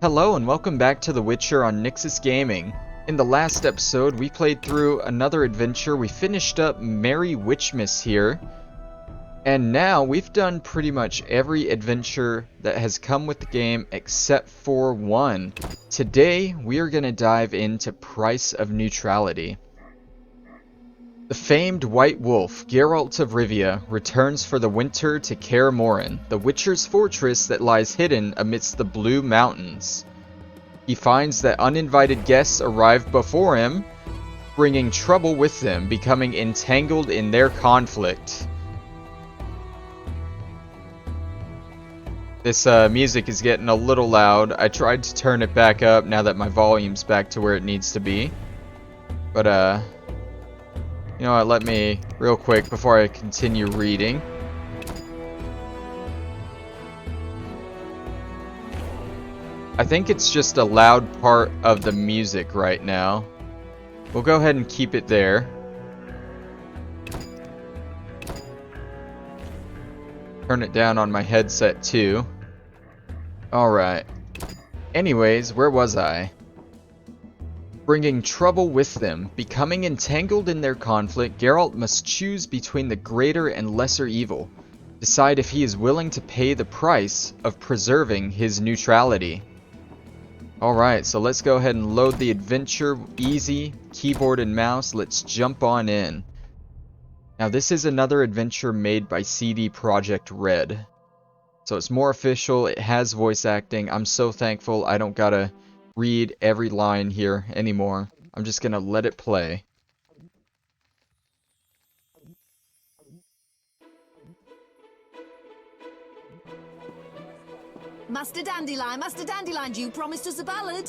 Hello and welcome back to The Witcher on Nyxus Gaming. In the last episode, we played through another adventure. We finished up Merry Witchmas here. And now we've done pretty much every adventure that has come with the game except for one. Today, we are going to dive into Price of Neutrality. The famed White Wolf, Geralt of Rivia, returns for the winter to Kaer Morhen, the Witcher's fortress that lies hidden amidst the Blue Mountains. He finds that uninvited guests arrive before him, bringing trouble with them, becoming entangled in their conflict. This music is getting a little loud. I tried to turn it back up now that my volume's back to where it needs to be. But, you know what, let me, real quick, before I continue reading. I think it's just a loud part of the music right now. We'll go ahead and keep it there. Turn it down on my headset too. Alright. Anyways, where was I? Bringing trouble with them, becoming entangled in their conflict, Geralt must choose between the greater and lesser evil. Decide if he is willing to pay the price of preserving his neutrality. Alright, so let's go ahead and load the adventure. Easy, keyboard and mouse, let's jump on in. Now this is another adventure made by CD Projekt Red. So it's more official, it has voice acting. I'm so thankful I don't gotta read every line here anymore. I'm just gonna let it play. Master Dandelion, you promised us a ballad.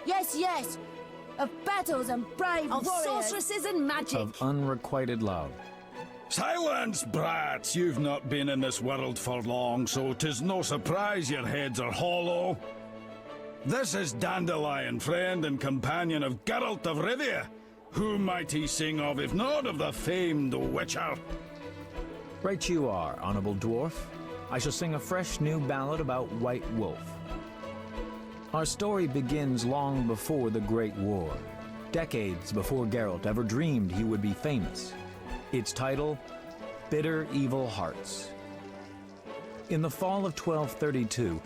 Yes, yes. Of battles and brave Of warriors. sorceresses and magic. Of unrequited love. Silence, brats! You've not been in this world for long, so 'tis no surprise your heads are hollow. This is Dandelion, friend and companion of Geralt of Rivia. Who might he sing of, if not of the famed Witcher? Right you are, honorable dwarf. I shall sing a fresh new ballad about White Wolf. Our story begins long before the Great War, decades before Geralt ever dreamed he would be famous. Its title, Bitter Evil Hearts. In the fall of 1232,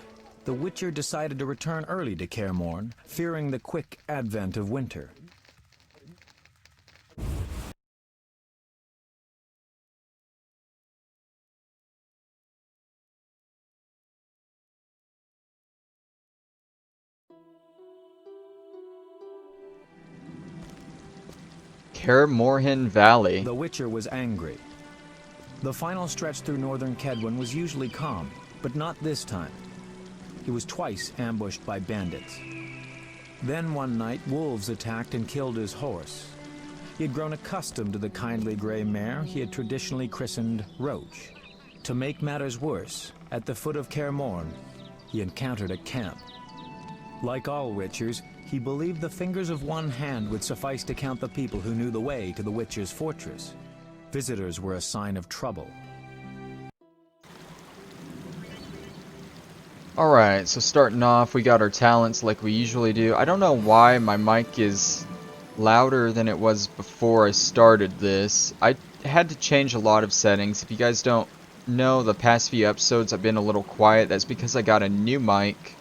the Witcher decided to return early to Kaer Morhen, fearing the quick advent of winter. Kaer Morhen Valley. The Witcher was angry. The final stretch through northern Kedwen was usually calm, but not this time. He was twice ambushed by bandits. Then one night, wolves attacked and killed his horse. He had grown accustomed to the kindly gray mare he had traditionally christened Roach. To make matters worse, at the foot of Kaer Morhen, he encountered a camp. Like all Witchers, he believed the fingers of one hand would suffice to count the people who knew the way to the Witcher's fortress. Visitors were a sign of trouble. Alright, so starting off, we got our talents like we usually do. I don't know why my mic is louder than it was before I started this. I had to change a lot of settings. If you guys don't know, the past few episodes I've been a little quiet. That's because I got a new mic.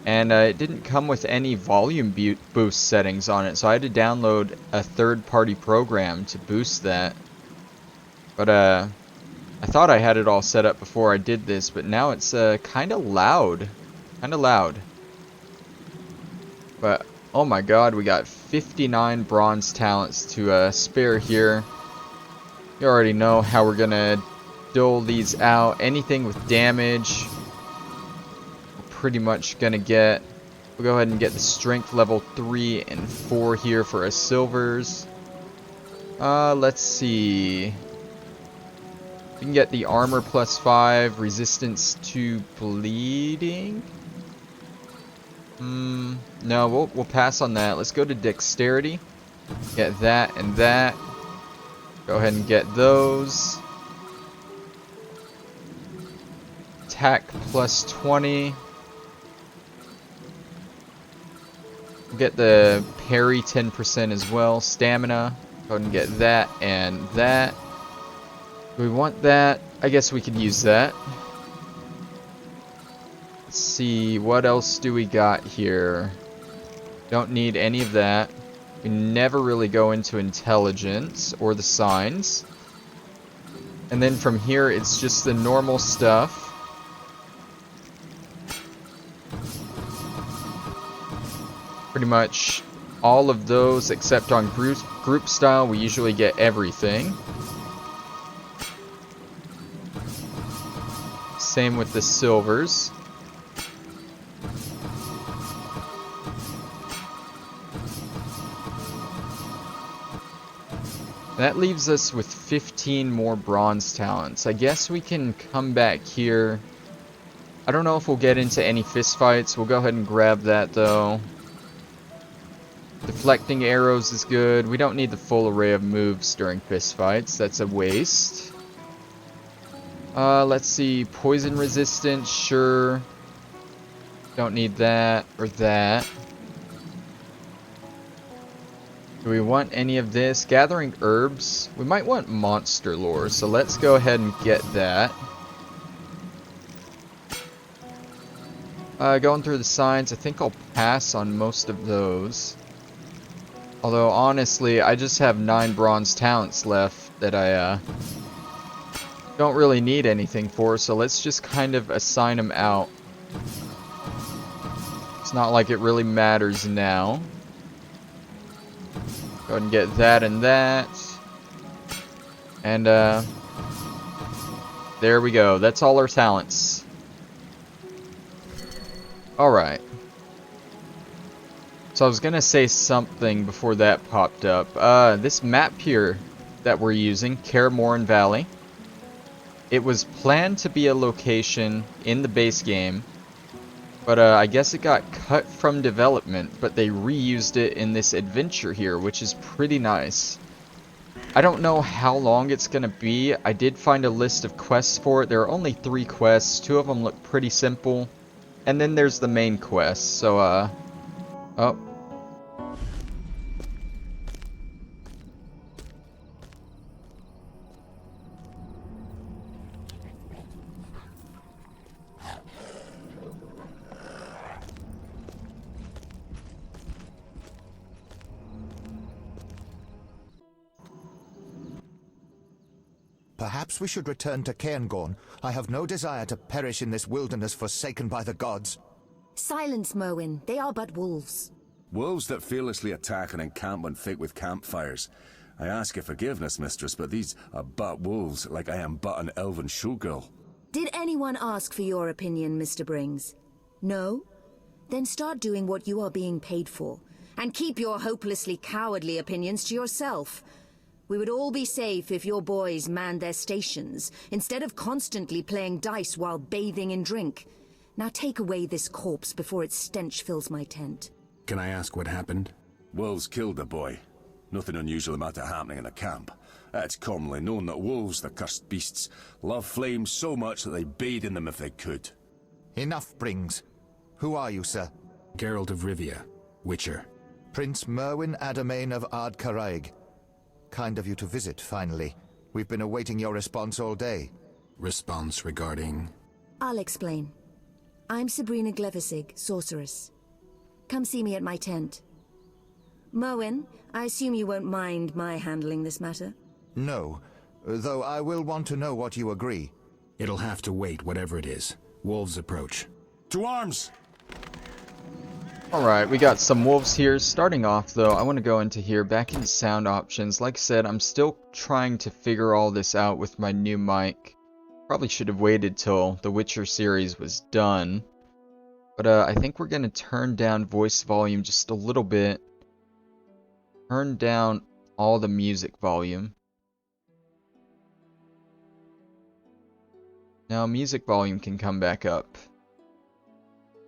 And it didn't come with any volume boost settings on it, so I had to download a third-party program to boost that. But I thought I had it all set up before I did this, but now it's kind of loud. But oh my god, we got 59 bronze talents to spare here. You already know how we're gonna dole these out. Anything with damage, pretty much gonna get. We'll go ahead and get the strength level 3 and 4 here for our silvers. Let's see. We can get the armor plus 5, resistance to bleeding. No, we'll pass on that. Let's go to dexterity. Get that and that. Go ahead and get those. Attack plus 20. We'll get the parry 10% as well. Stamina. Go ahead and get that and that. Do we want that? I guess we could use that. Let's see, what else do we got here? Don't need any of that. We never really go into intelligence or the signs. And then from here, it's just the normal stuff. Pretty much all of those, except on group style, we usually get everything. Same with the silvers. That leaves us with 15 more bronze talents. I guess we can come back here. I don't know if we'll get into any fistfights. We'll go ahead and grab that though. Deflecting arrows is good. We don't need the full array of moves during fistfights. That's a waste. Let's see. Poison resistance, sure. Don't need that or that. Do we want any of this? Gathering herbs. We might want monster lore, so let's go ahead and get that. Going through the signs, I think I'll pass on most of those. Although, honestly, I just have 9 bronze talents left that I don't really need anything for, so let's just kind of assign them out. It's not like it really matters now. Go ahead and get that and that. And, there we go. That's all our talents. Alright. So I was gonna say something before that popped up. This map here that we're using, Kaer Morhen Valley. It was planned to be a location in the base game. But I guess it got cut from development, but they reused it in this adventure here, which is pretty nice. I don't know how long it's going to be. I did find a list of quests for it. There are only 3 quests. 2 of them look pretty simple. And then there's the main quest. So, oh. Perhaps we should return to Cairngorm. I have no desire to perish in this wilderness forsaken by the gods. Silence, Merwin. They are but wolves. Wolves that fearlessly attack and encamp when fit with campfires. I ask your forgiveness, mistress, but these are but wolves, like I am but an elven showgirl. Did anyone ask for your opinion, Mr. Brings? No? Then start doing what you are being paid for. And keep your hopelessly cowardly opinions to yourself. We would all be safe if your boys manned their stations, instead of constantly playing dice while bathing in drink. Now take away this corpse before its stench fills my tent. Can I ask what happened? Wolves killed the boy. Nothing unusual about it happening in the camp. It's commonly known that wolves, the cursed beasts, love flames so much that they bathe in them if they could. Enough, Brings. Who are you, sir? Geralt of Rivia, Witcher. Prince Merwin Adamain of Ard Caraig. Kind of you to visit, finally. We've been awaiting your response all day. Response regarding? I'll explain. I'm Sabrina Glessavig, sorceress. Come see me at my tent. Merwin, I assume you won't mind my handling this matter? No, though I will want to know what you agree. It'll have to wait, whatever it is. Wolves approach. To arms! Alright, we got some wolves here. Starting off though, I want to go into here, back in sound options. Like I said, I'm still trying to figure all this out with my new mic. Probably should have waited till the Witcher series was done. But I think we're going to turn down voice volume just a little bit. Turn down all the music volume. Now music volume can come back up.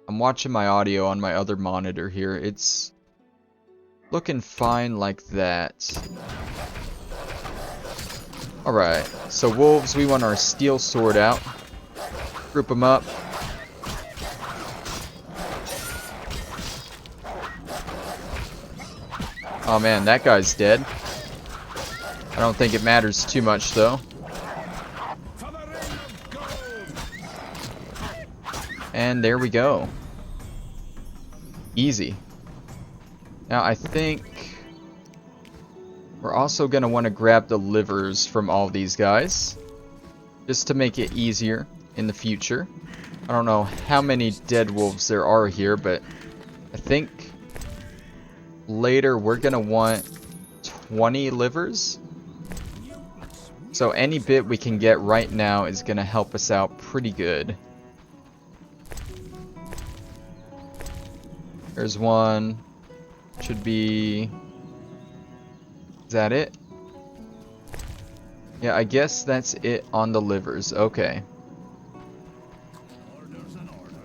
I'm watching my audio on my other monitor here. It's looking fine like that. Alright, so wolves, we want our steel sword out. Group them up. Oh man, that guy's dead. I don't think it matters too much though. And there we go. Easy. Now I think we're also going to want to grab the livers from all these guys, just to make it easier in the future. I don't know how many dead wolves there are here, but I think later we're going to want 20 livers. So any bit we can get right now is going to help us out pretty good. There's one. Should be... Is that it? Yeah, I guess that's it on the livers. Okay.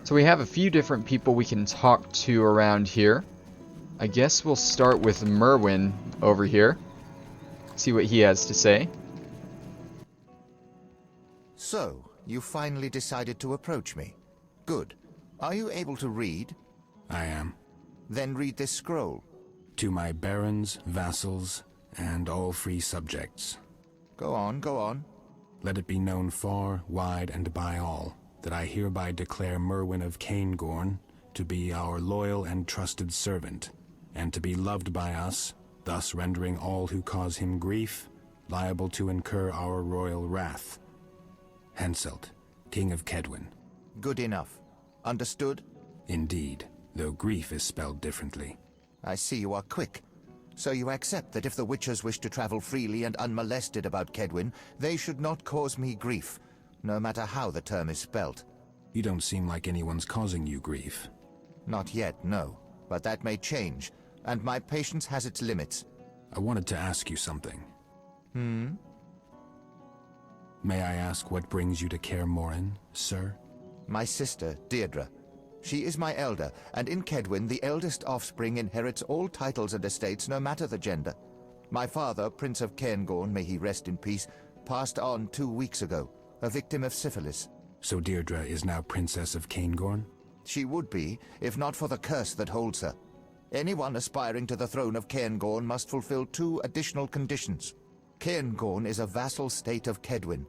So we have a few different people we can talk to around here. I guess we'll start with Merwin over here. See what he has to say. So, you finally decided to approach me. Good. Are you able to read? I am. Then read this scroll. To my barons, vassals, and all free subjects. Go on, go on. Let it be known far, wide, and by all, that I hereby declare Merwin of Cairngorm to be our loyal and trusted servant, and to be loved by us, thus rendering all who cause him grief liable to incur our royal wrath. Henselt, King of Kedwen. Good enough. Understood? Indeed, though grief is spelled differently. I see you are quick. So you accept that if the Witchers wish to travel freely and unmolested about Kedwen, they should not cause me grief, no matter how the term is spelt. You don't seem like anyone's causing you grief. Not yet, no. But that may change, and my patience has its limits. I wanted to ask you something. May I ask what brings you to Kaer Morhen, sir? My sister, Deirdre. She is my elder, and in Kedwen, the eldest offspring inherits all titles and estates, no matter the gender. My father, Prince of Cairngorm, may he rest in peace, passed on 2 weeks ago, a victim of syphilis. So Deirdre is now Princess of Cairngorm? She would be, if not for the curse that holds her. Anyone aspiring to the throne of Cairngorm must fulfill 2 additional conditions. Cairngorm is a vassal state of Kedwen.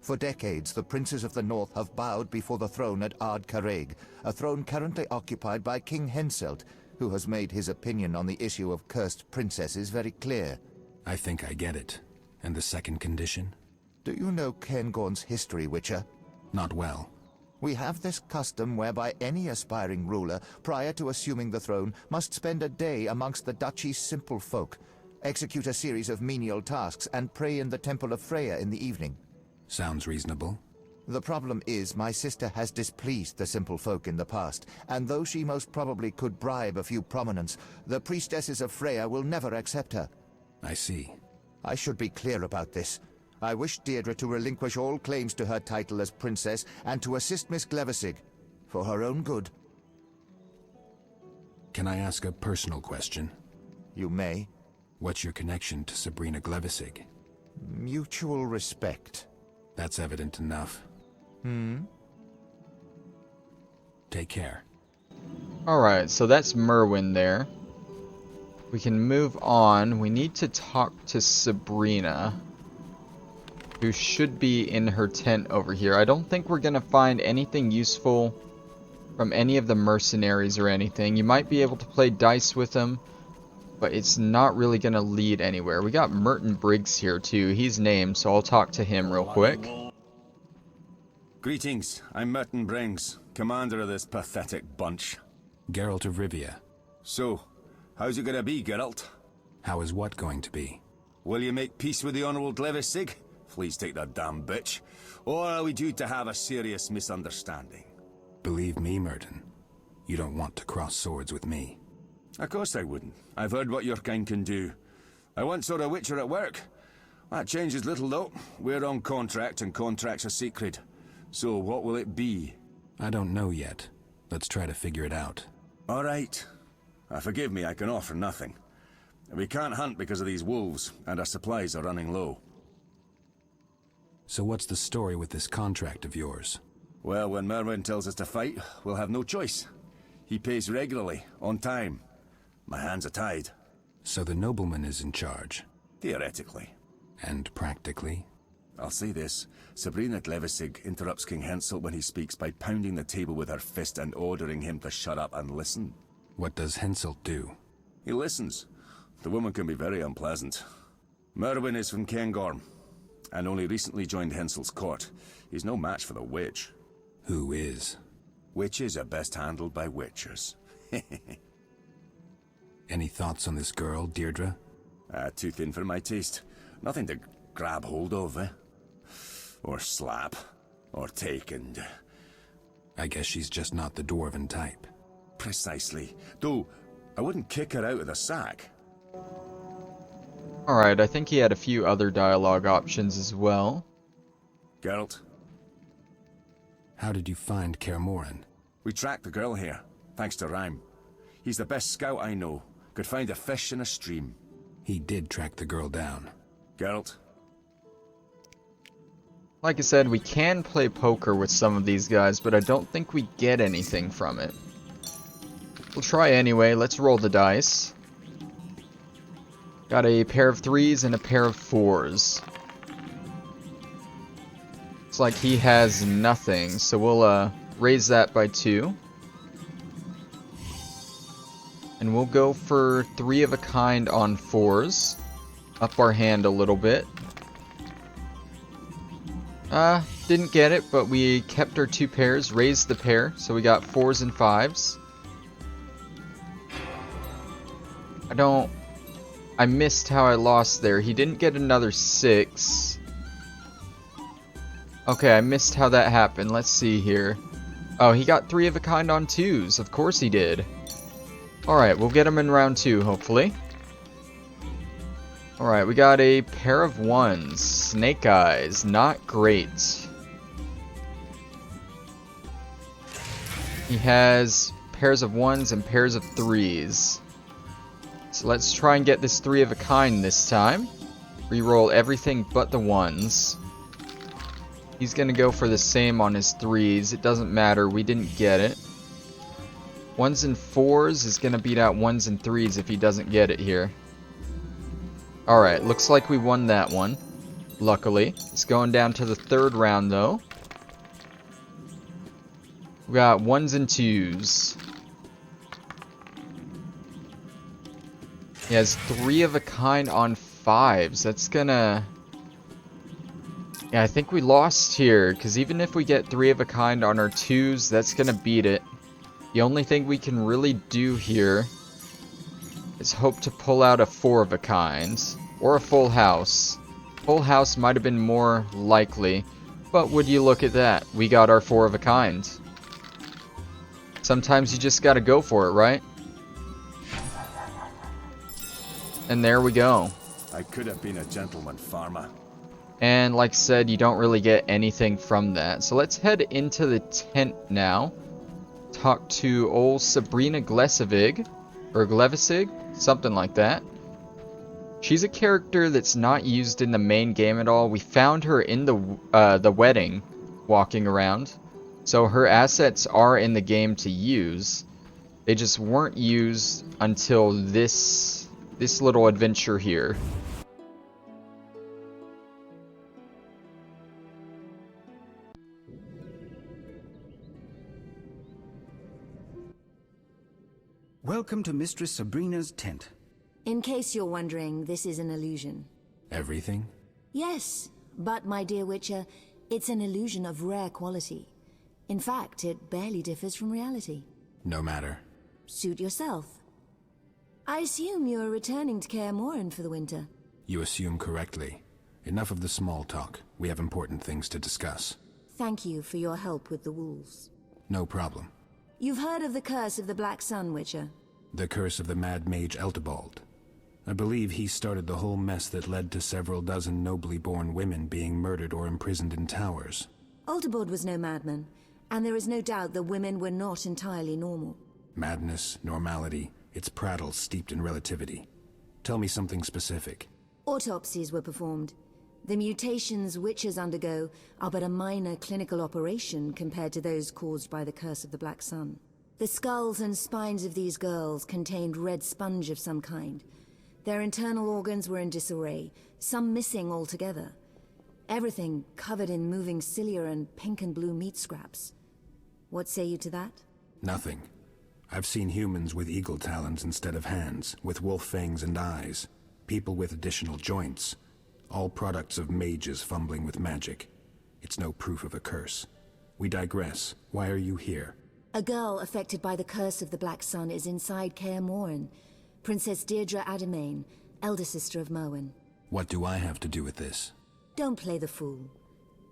For decades, the princes of the north have bowed before the throne at Ard Caraig, a throne currently occupied by King Henselt, who has made his opinion on the issue of cursed princesses very clear. I think I get it. And the second condition? Do you know Cairngorm's history, Witcher? Not well. We have this custom whereby any aspiring ruler, prior to assuming the throne, must spend a day amongst the duchy's simple folk, execute a series of menial tasks, and pray in the Temple of Freya in the evening. Sounds reasonable. The problem is my sister has displeased the simple folk in the past, and though she most probably could bribe a few prominents, the priestesses of Freya will never accept her. I see. I should be clear about this. I wish Deirdre to relinquish all claims to her title as princess and to assist Miss Glessavig, for her own good. Can I ask a personal question? You may. What's your connection to Sabrina Glessavig? Mutual respect. That's evident enough. Take care. Alright, so that's Merwin there. We can move on. We need to talk to Sabrina, who should be in her tent over here. I don't think we're going to find anything useful from any of the mercenaries or anything. You might be able to play dice with them, but it's not really going to lead anywhere. We got Merton Briggs here too. He's named, so I'll talk to him real quick. Greetings, I'm Merton Briggs, commander of this pathetic bunch. Geralt of Rivia. So, how's it gonna be, Geralt? How is what going to be? Will you make peace with the Honourable Glessavig? Please take that damn bitch. Or are we due to have a serious misunderstanding? Believe me, Merton, you don't want to cross swords with me. Of course I wouldn't. I've heard what your kind can do. I once saw a Witcher at work. That changes little though. We're on contract and contracts are sacred. So what will it be? I don't know yet. Let's try to figure it out. Alright. Forgive me, I can offer nothing. We can't hunt because of these wolves, and our supplies are running low. So what's the story with this contract of yours? Well, when Merwin tells us to fight, we'll have no choice. He pays regularly, on time. My hands are tied. So the nobleman is in charge. Theoretically. And practically? I'll say this. Sabrina Glessavig interrupts King Hensel when he speaks by pounding the table with her fist and ordering him to shut up and listen. What does Hensel do? He listens. The woman can be very unpleasant. Merwin is from Cairngorm, and only recently joined Hensel's court. He's no match for the witch. Who is? Witches are best handled by witchers. Any thoughts on this girl, Deirdre? Too thin for my taste. Nothing to grab hold of, eh? Or slap. Or take and... I guess she's just not the dwarven type. Precisely. Though, I wouldn't kick her out of the sack. Alright, I think he had a few other dialogue options as well. Geralt? How did you find Kaer Morhen? We tracked the girl here, thanks to Rhyme. He's the best scout I know. Could find a fish in a stream. He did track the girl down. Geralt? Like I said, we can play poker with some of these guys, but I don't think we get anything from it. We'll try anyway. Let's roll the dice. Got a pair of 3s and a pair of 4s. Looks like he has nothing, so we'll raise that by 2. And we'll go for 3 of a kind on 4s. Up our hand a little bit. Didn't get it, but we kept our 2 pairs, raised the pair, so we got 4s and 5s. I missed how I lost there. He didn't get another 6. Okay, I missed how that happened. Let's see here. Oh, he got 3 of a kind on 2s. Of course he did. Alright, we'll get him in round 2, hopefully. Alright, we got a pair of 1s. Snake eyes. Not great. He has pairs of 1s and pairs of 3s. So let's try and get this 3 of a kind this time. Reroll everything but the 1s. He's gonna go for the same on his 3s. It doesn't matter, we didn't get it. 1s and 4s is gonna beat out 1s and 3s if he doesn't get it here. Alright, looks like we won that one. Luckily. It's going down to the 3rd round though. We got 1s and 2s. He has 3 of a kind on 5s. That's gonna... Yeah, I think we lost here, because even if we get 3 of a kind on our 2s, that's gonna beat it. The only thing we can really do here is hope to pull out a 4 of a kind, or a full house. Full house might have been more likely, but would you look at that? We got our 4 of a kind. Sometimes you just gotta go for it, right? And there we go. I could have been a gentleman farmer. And like I said, you don't really get anything from that. So let's head into the tent now. Talk to old Sabrina Glessavig. Or Glessavig? Something like that. She's a character that's not used in the main game at all. We found her in the wedding, walking around. So her assets are in the game to use. They just weren't used until this little adventure here. Welcome to Mistress Sabrina's tent. In case you're wondering, this is an illusion. Everything? Yes, but my dear Witcher, it's an illusion of rare quality. In fact, it barely differs from reality. No matter. Suit yourself. I assume you're returning to Kaer Morhen for the winter. You assume correctly. Enough of the small talk. We have important things to discuss. Thank you for your help with the wolves. No problem. You've heard of the curse of the Black Sun, Witcher? The curse of the Mad Mage Eltebald. I believe he started the whole mess that led to several dozen nobly born women being murdered or imprisoned in towers. Eltebald was no madman, and there is no doubt the women were not entirely normal. Madness, normality, it's prattle steeped in relativity. Tell me something specific. Autopsies were performed. The mutations witches undergo are but a minor clinical operation compared to those caused by the curse of the Black Sun. The skulls and spines of these girls contained red sponge of some kind. Their internal organs were in disarray, some missing altogether. Everything covered in moving cilia and pink and blue meat scraps. What say you to that? Nothing. I've seen humans with eagle talons instead of hands, with wolf fangs and eyes. People with additional joints. All products of mages fumbling with magic. It's no proof of a curse. We digress. Why are you here? A girl affected by the curse of the Black Sun is inside Kaer Morhen. Princess Deirdre Ademain, elder sister of Merwin. What do I have to do with this? Don't play the fool.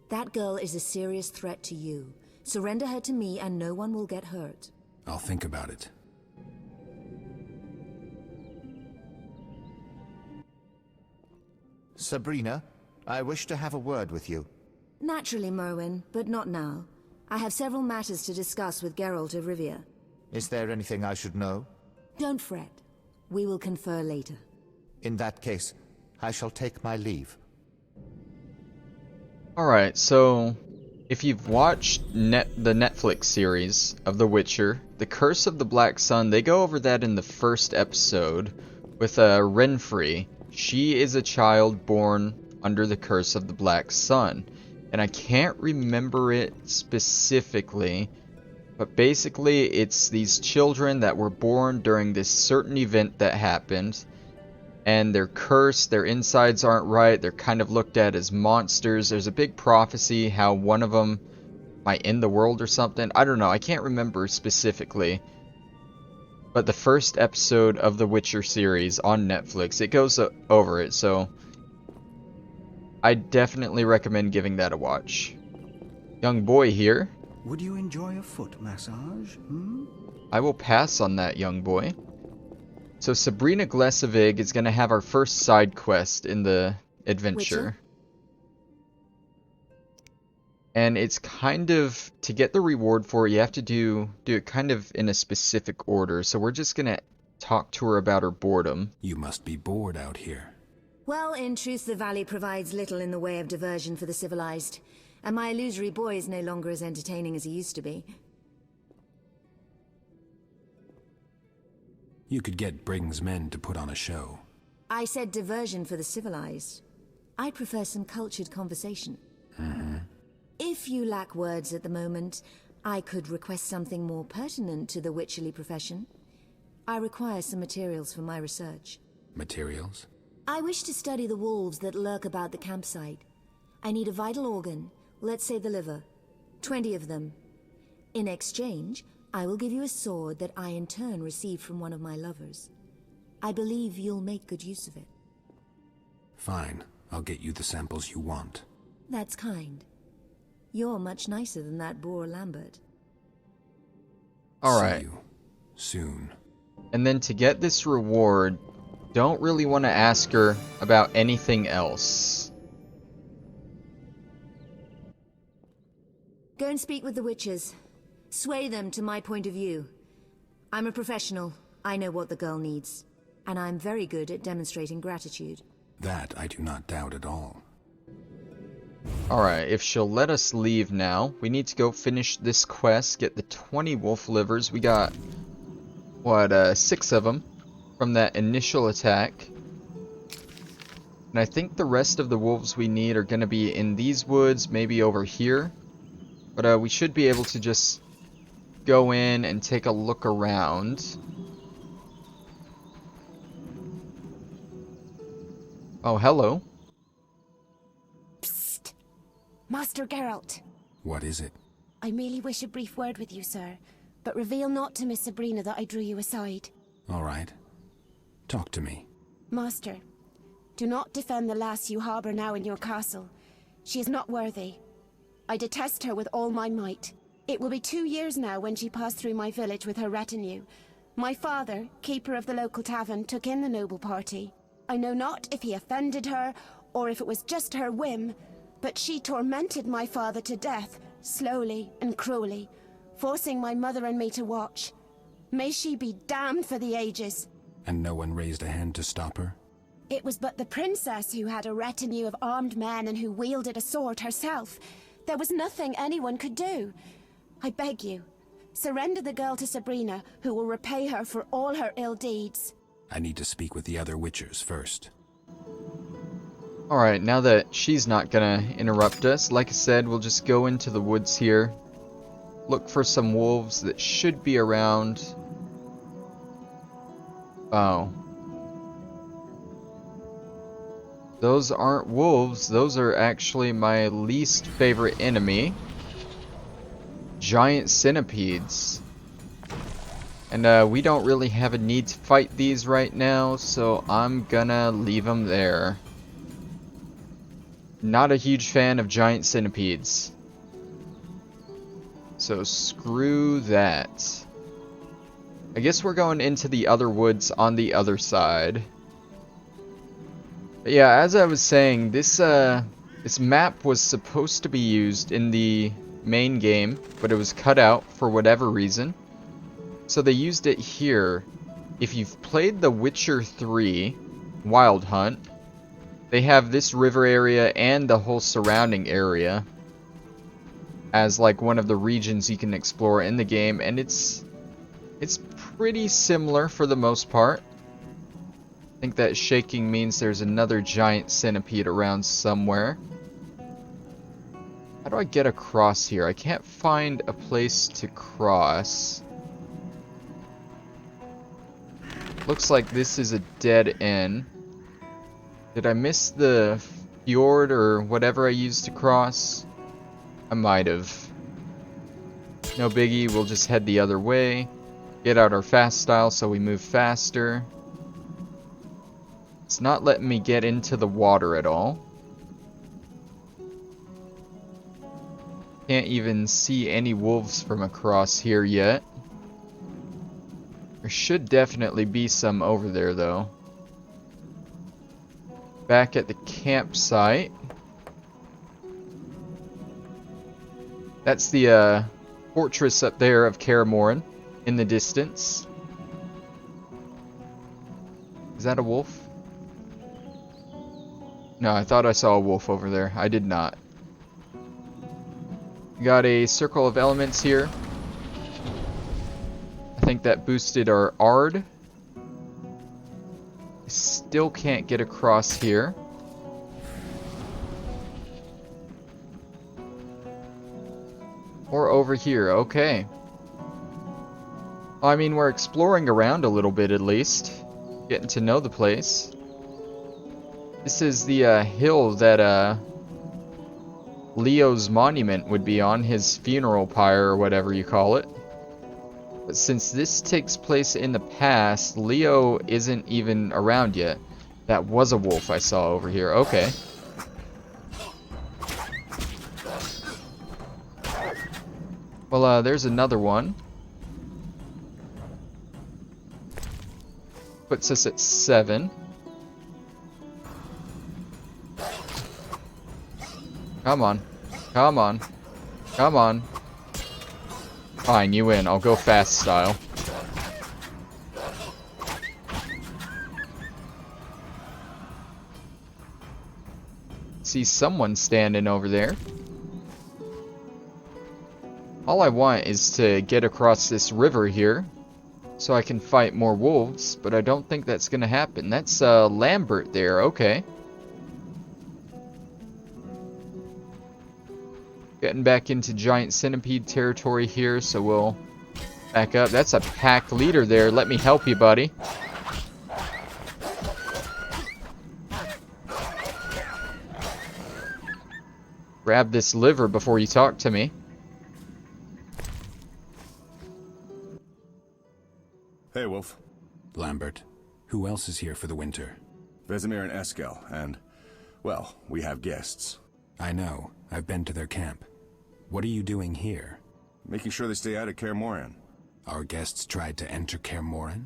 That girl is a serious threat to you. Surrender her to me and no one will get hurt. I'll think about it. Sabrina, I wish to have a word with you. Naturally, Merwin, but not now. I have several matters to discuss with Geralt of Rivia. Is there anything I should know? Don't fret. We will confer later. In that case, I shall take my leave. Alright, so if you've watched the Netflix series of The Witcher, The Curse of the Black Sun, they go over that in the first episode with Renfri. She is a child born under the Curse of the Black Sun. And I can't remember it specifically, but basically it's these children that were born during this certain event that happened. And they're cursed, their insides aren't right, they're kind of looked at as monsters. There's a big prophecy how one of them might end the world or something. I don't know, I can't remember specifically. But the first episode of the Witcher series on Netflix, it goes over it, so I definitely recommend giving that a watch. Young boy here. Would you enjoy a foot massage? I will pass on that, young boy. So Sabrina Glessavig is going to have our first side quest in the adventure. Witcher? And it's kind of, to get the reward for it, you have to do it kind of in a specific order. So we're just going to talk to her about her boredom. You must be bored out here. Well, in truth, the valley provides little in the way of diversion for the civilized. And my illusory boy is no longer as entertaining as he used to be. You could get Briggs' men to put on a show. I said diversion for the civilized. I prefer some cultured conversation. If you lack words at the moment, I could request something more pertinent to the witcherly profession. I require some materials for my research. Materials? I wish to study the wolves that lurk about the campsite. I need a vital organ, let's say the liver. 20 of them. In exchange, I will give you a sword that I in turn received from one of my lovers. I believe you'll make good use of it. Fine. I'll get you the samples you want. That's kind. You're much nicer than that boor Lambert. Alright. See you soon. And then to get this reward, don't really want to ask her about anything else. Go and speak with the witches. Sway them to my point of view. I'm a professional. I know what the girl needs. And I'm very good at demonstrating gratitude. That I do not doubt at all. Alright, if she'll let us leave now, we need to go finish this quest, get the 20 wolf livers. We got, what, 6 of them from that initial attack. And I think the rest of the wolves we need are going to be in these woods, maybe over here. But we should be able to just go in and take a look around. Oh, hello. Psst. Master Geralt. What is it? I merely wish a brief word with you, sir. But reveal not to Miss Sabrina that I drew you aside. All right. Talk to me. Master, do not defend the lass you harbour now in your castle. She is not worthy. I detest her with all my might. It will be 2 years now when she passed through my village with her retinue. My father, keeper of the local tavern, took in the noble party. I know not if he offended her, or if it was just her whim, but she tormented my father to death, slowly and cruelly, forcing my mother and me to watch. May she be damned for the ages. And no one raised a hand to stop her? It was but the princess who had a retinue of armed men and who wielded a sword herself. There was nothing anyone could do. I beg you, surrender the girl to Sabrina, who will repay her for all her ill deeds. I need to speak with the other Witchers first. Alright, now that she's not gonna interrupt us, like I said, we'll just go into the woods here. Look for some wolves that should be around. Oh. Those aren't wolves, those are actually my least favorite enemy. Giant centipedes. And we don't really have a need to fight these right now, so I'm gonna leave them there. Not a huge fan of giant centipedes. So screw that. I guess we're going into the other woods on the other side. But yeah, as I was saying, this map was supposed to be used in the main game, but it was cut out for whatever reason. So they used it here. If you've played The Witcher 3 Wild Hunt, they have this river area and the whole surrounding area as like one of the regions you can explore in the game, and it's pretty similar for the most part. I think that shaking means there's another giant centipede around somewhere. How do I get across here? I can't find a place to cross. Looks like this is a dead end. Did I miss the fjord or whatever I used to cross? I might have. No biggie, we'll just head the other way. Get out our fast style so we move faster. It's not letting me get into the water at all. Can't even see any wolves from across here yet. There should definitely be some over there though. Back at the campsite. That's the fortress up there of Kaer Morhen in the distance. Is that a wolf? No, I thought I saw a wolf over there. I did not. Got a circle of elements here. I think that boosted our Ard. Still can't get across here. Or over here, okay. I mean, we're exploring around a little bit at least. Getting to know the place. This is the hill that Leo's monument would be on, his funeral pyre or whatever you call it. But since this takes place in the past, Leo isn't even around yet. That was a wolf I saw over here. Okay. Well, there's another one. Puts us at 7. Come on. Come on. Come on. Fine, you win. I'll go fast style. See someone standing over there. All I want is to get across this river here so I can fight more wolves, but I don't think that's gonna happen. That's Lambert there, okay. Getting back into giant centipede territory here, so we'll back up. That's a pack leader there. Let me help you, buddy. Grab this liver before you talk to me. Hey, Wolf. Lambert, who else is here for the winter? Vesemir and Eskel, and, well, we have guests. I know. I've been to their camp. What are you doing here? Making sure they stay out of Kaer Morhen. Our guests tried to enter Kaer Morhen?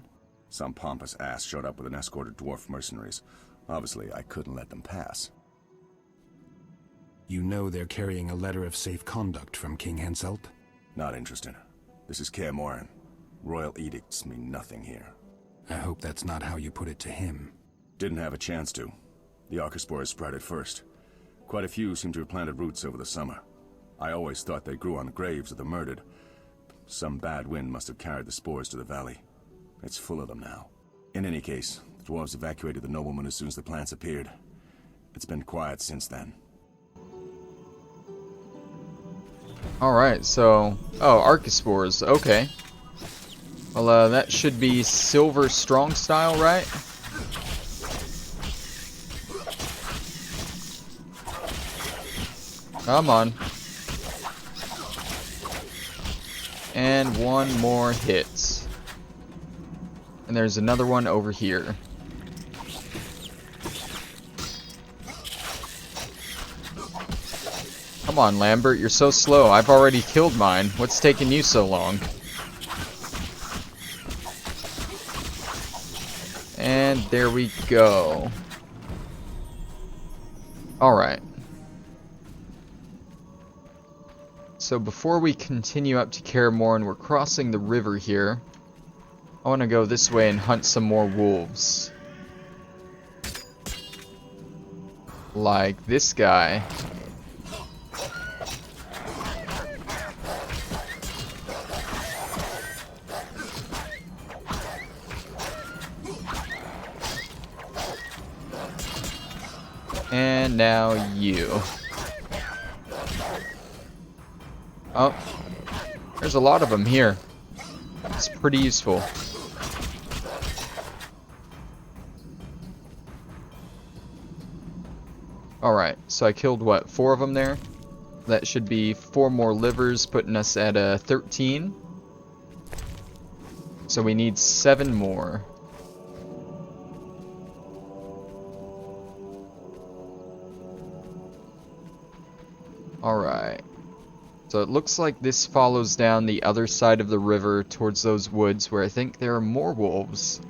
Some pompous ass showed up with an escort of dwarf mercenaries. Obviously, I couldn't let them pass. You know they're carrying a letter of safe conduct from King Henselt? Not interested. This is Kaer Morhen. Royal edicts mean nothing here. I hope that's not how you put it to him. Didn't have a chance to. The Arcaspores sprouted first. Quite a few seem to have planted roots over the summer. I always thought they grew on the graves of the murdered. Some bad wind must have carried the spores to the valley. It's full of them now. In any case, the dwarves evacuated the nobleman as soon as the plants appeared. It's been quiet since then. Alright, so... Oh, Archospores, okay. Well, that should be silver strong style, right? Come on. And one more hit. And there's another one over here. Come on, Lambert, you're so slow. I've already killed mine. What's taking you so long? And there we go. Alright. So before we continue up to Kaer Morhen, we're crossing the river here. I want to go this way and hunt some more wolves. Like this guy. And now you. Oh, there's a lot of them here. It's pretty useful. Alright, so I killed what, 4 of them there? That should be 4 more livers, putting us at 13. So we need 7 more. Alright. So it looks like this follows down the other side of the river towards those woods where I think there are more wolves.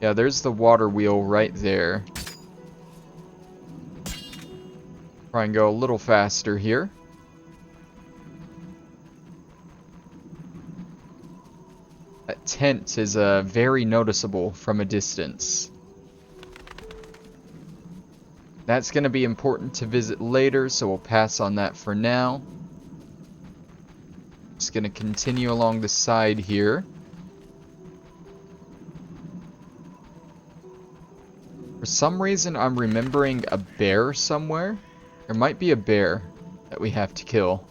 Yeah, there's the water wheel right there. Try and go a little faster here. That tent is very noticeable from a distance. That's going to be important to visit later, so we'll pass on that for now. Just going to continue along the side here. For some reason, I'm remembering a bear somewhere. There might be a bear that we have to kill.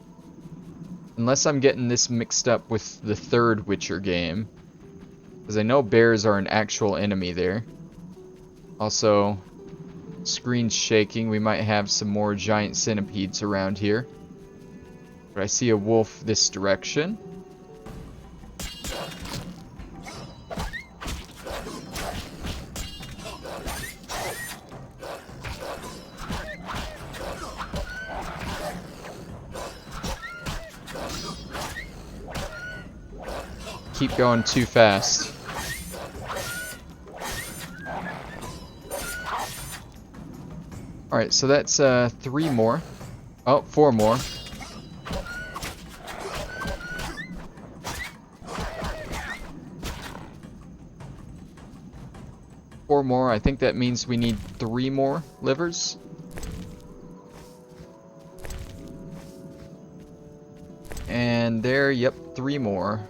Unless I'm getting this mixed up with the 3rd Witcher game. Because I know bears are an actual enemy there. Also, screen's shaking. We might have some more giant centipedes around here. But I see a wolf this direction. Keep going too fast. Alright, so that's 3 more. Oh, 4 more. Four more. I think that means we need 3 more livers. And there, yep, 3 more.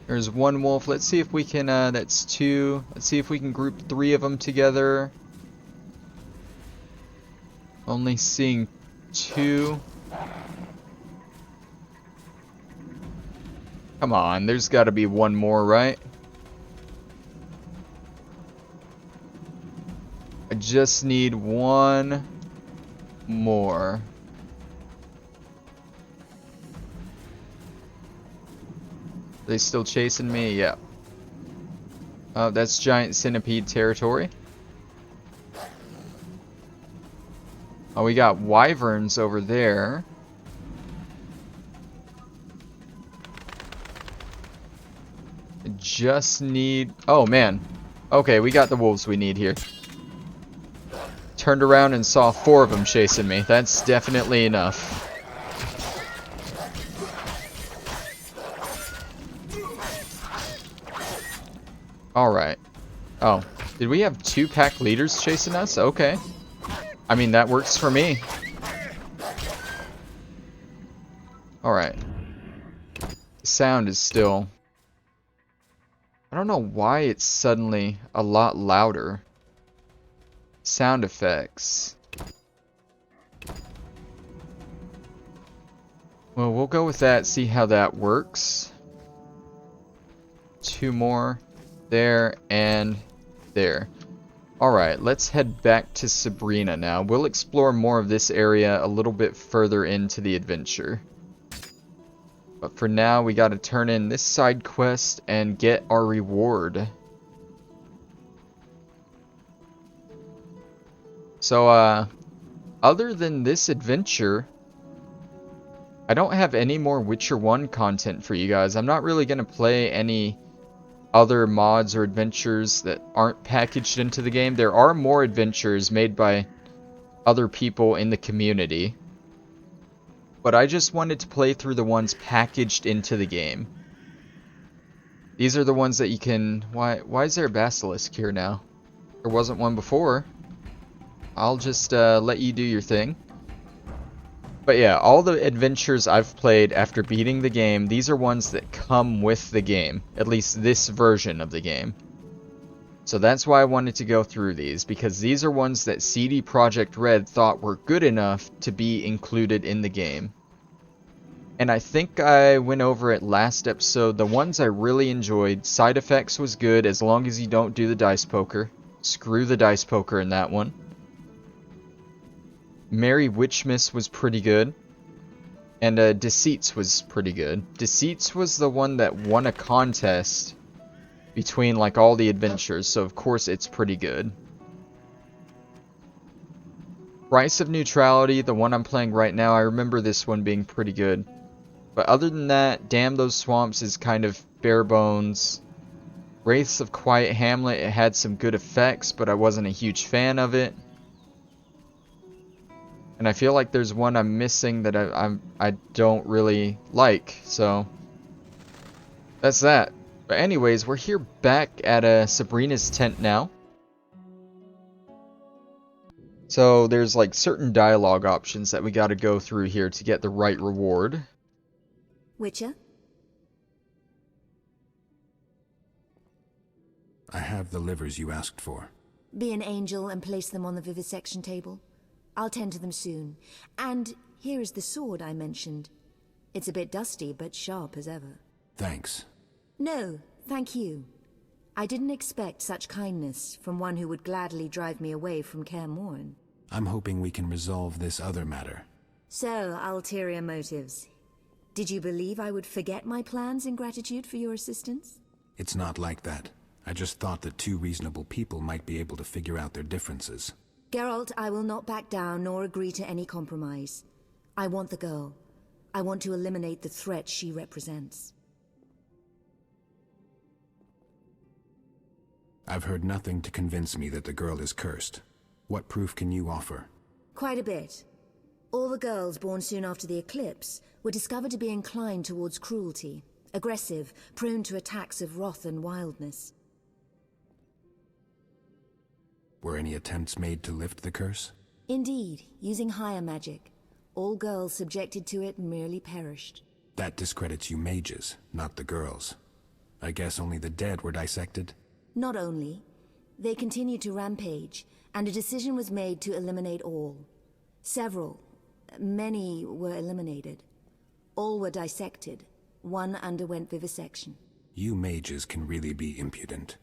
There's 1 wolf. Let's see if we can, that's 2. Let's see if we can group 3 of them together. Only seeing 2. Come on, there's got to be 1 more, right? I just need 1 more. Are they still chasing me? Yeah. Oh, that's giant centipede territory. Oh, we got wyverns over there. I just need... Oh, man. Okay, we got the wolves we need here. Turned around and saw 4 of them chasing me. That's definitely enough. Alright. Oh. Did we have 2 pack leaders chasing us? Okay. I mean, that works for me. Alright. The sound is still... I I don't know why it's suddenly a lot louder. Sound effects. Well, we'll go with that, see how that works. 2 more. There and there. Alright, let's head back to Sabrina now. We'll explore more of this area a little bit further into the adventure. But for now, we gotta turn in this side quest and get our reward. So, other than this adventure, I don't have any more Witcher 1 content for you guys. I'm not really gonna play any other mods or adventures that aren't packaged into the game. There are more adventures made by other people in the community, but I just wanted to play through the ones packaged into the game. These are the ones that you can... Why is there a basilisk here now? There wasn't one before. I'll just let you do your thing. But yeah, all the adventures I've played after beating the game, these are ones that come with the game. At least this version of the game. So that's why I wanted to go through these, because these are ones that CD Projekt Red thought were good enough to be included in the game. And I think I went over it last episode. The ones I really enjoyed, Side Effects was good as long as you don't do the dice poker. Screw the dice poker in that one. Merry Witchmas was pretty good. And Deceits was pretty good. Deceits was the one that won a contest between like all the adventures, so of course it's pretty good. Price of Neutrality, the one I'm playing right now, I remember this one being pretty good. But other than that, Damn Those Swamps is kind of bare bones. Wraiths of Quiet Hamlet, it had some good effects, but I wasn't a huge fan of it. And I feel like there's one I'm missing that I don't really like, so that's that. But anyways, we're here back at Sabrina's tent now. So there's like certain dialogue options that we got to go through here to get the right reward. Witcher? I have the livers you asked for. Be an angel and place them on the vivisection table. I'll tend to them soon. And here is the sword I mentioned. It's a bit dusty, but sharp as ever. Thanks. No, thank you. I didn't expect such kindness from one who would gladly drive me away from Kaer Morhen. I'm hoping we can resolve this other matter. So, ulterior motives. Did you believe I would forget my plans in gratitude for your assistance? It's not like that. I just thought that 2 reasonable people might be able to figure out their differences. Geralt, I will not back down nor agree to any compromise. I want the girl. I want to eliminate the threat she represents. I've heard nothing to convince me that the girl is cursed. What proof can you offer? Quite a bit. All the girls born soon after the eclipse were discovered to be inclined towards cruelty, aggressive, prone to attacks of wrath and wildness. Were any attempts made to lift the curse? Indeed, using higher magic. All girls subjected to it merely perished. That discredits you mages, not the girls. I guess only the dead were dissected? Not only. They continued to rampage, and a decision was made to eliminate all. Many were eliminated. All were dissected. One underwent vivisection. You mages can really be impudent.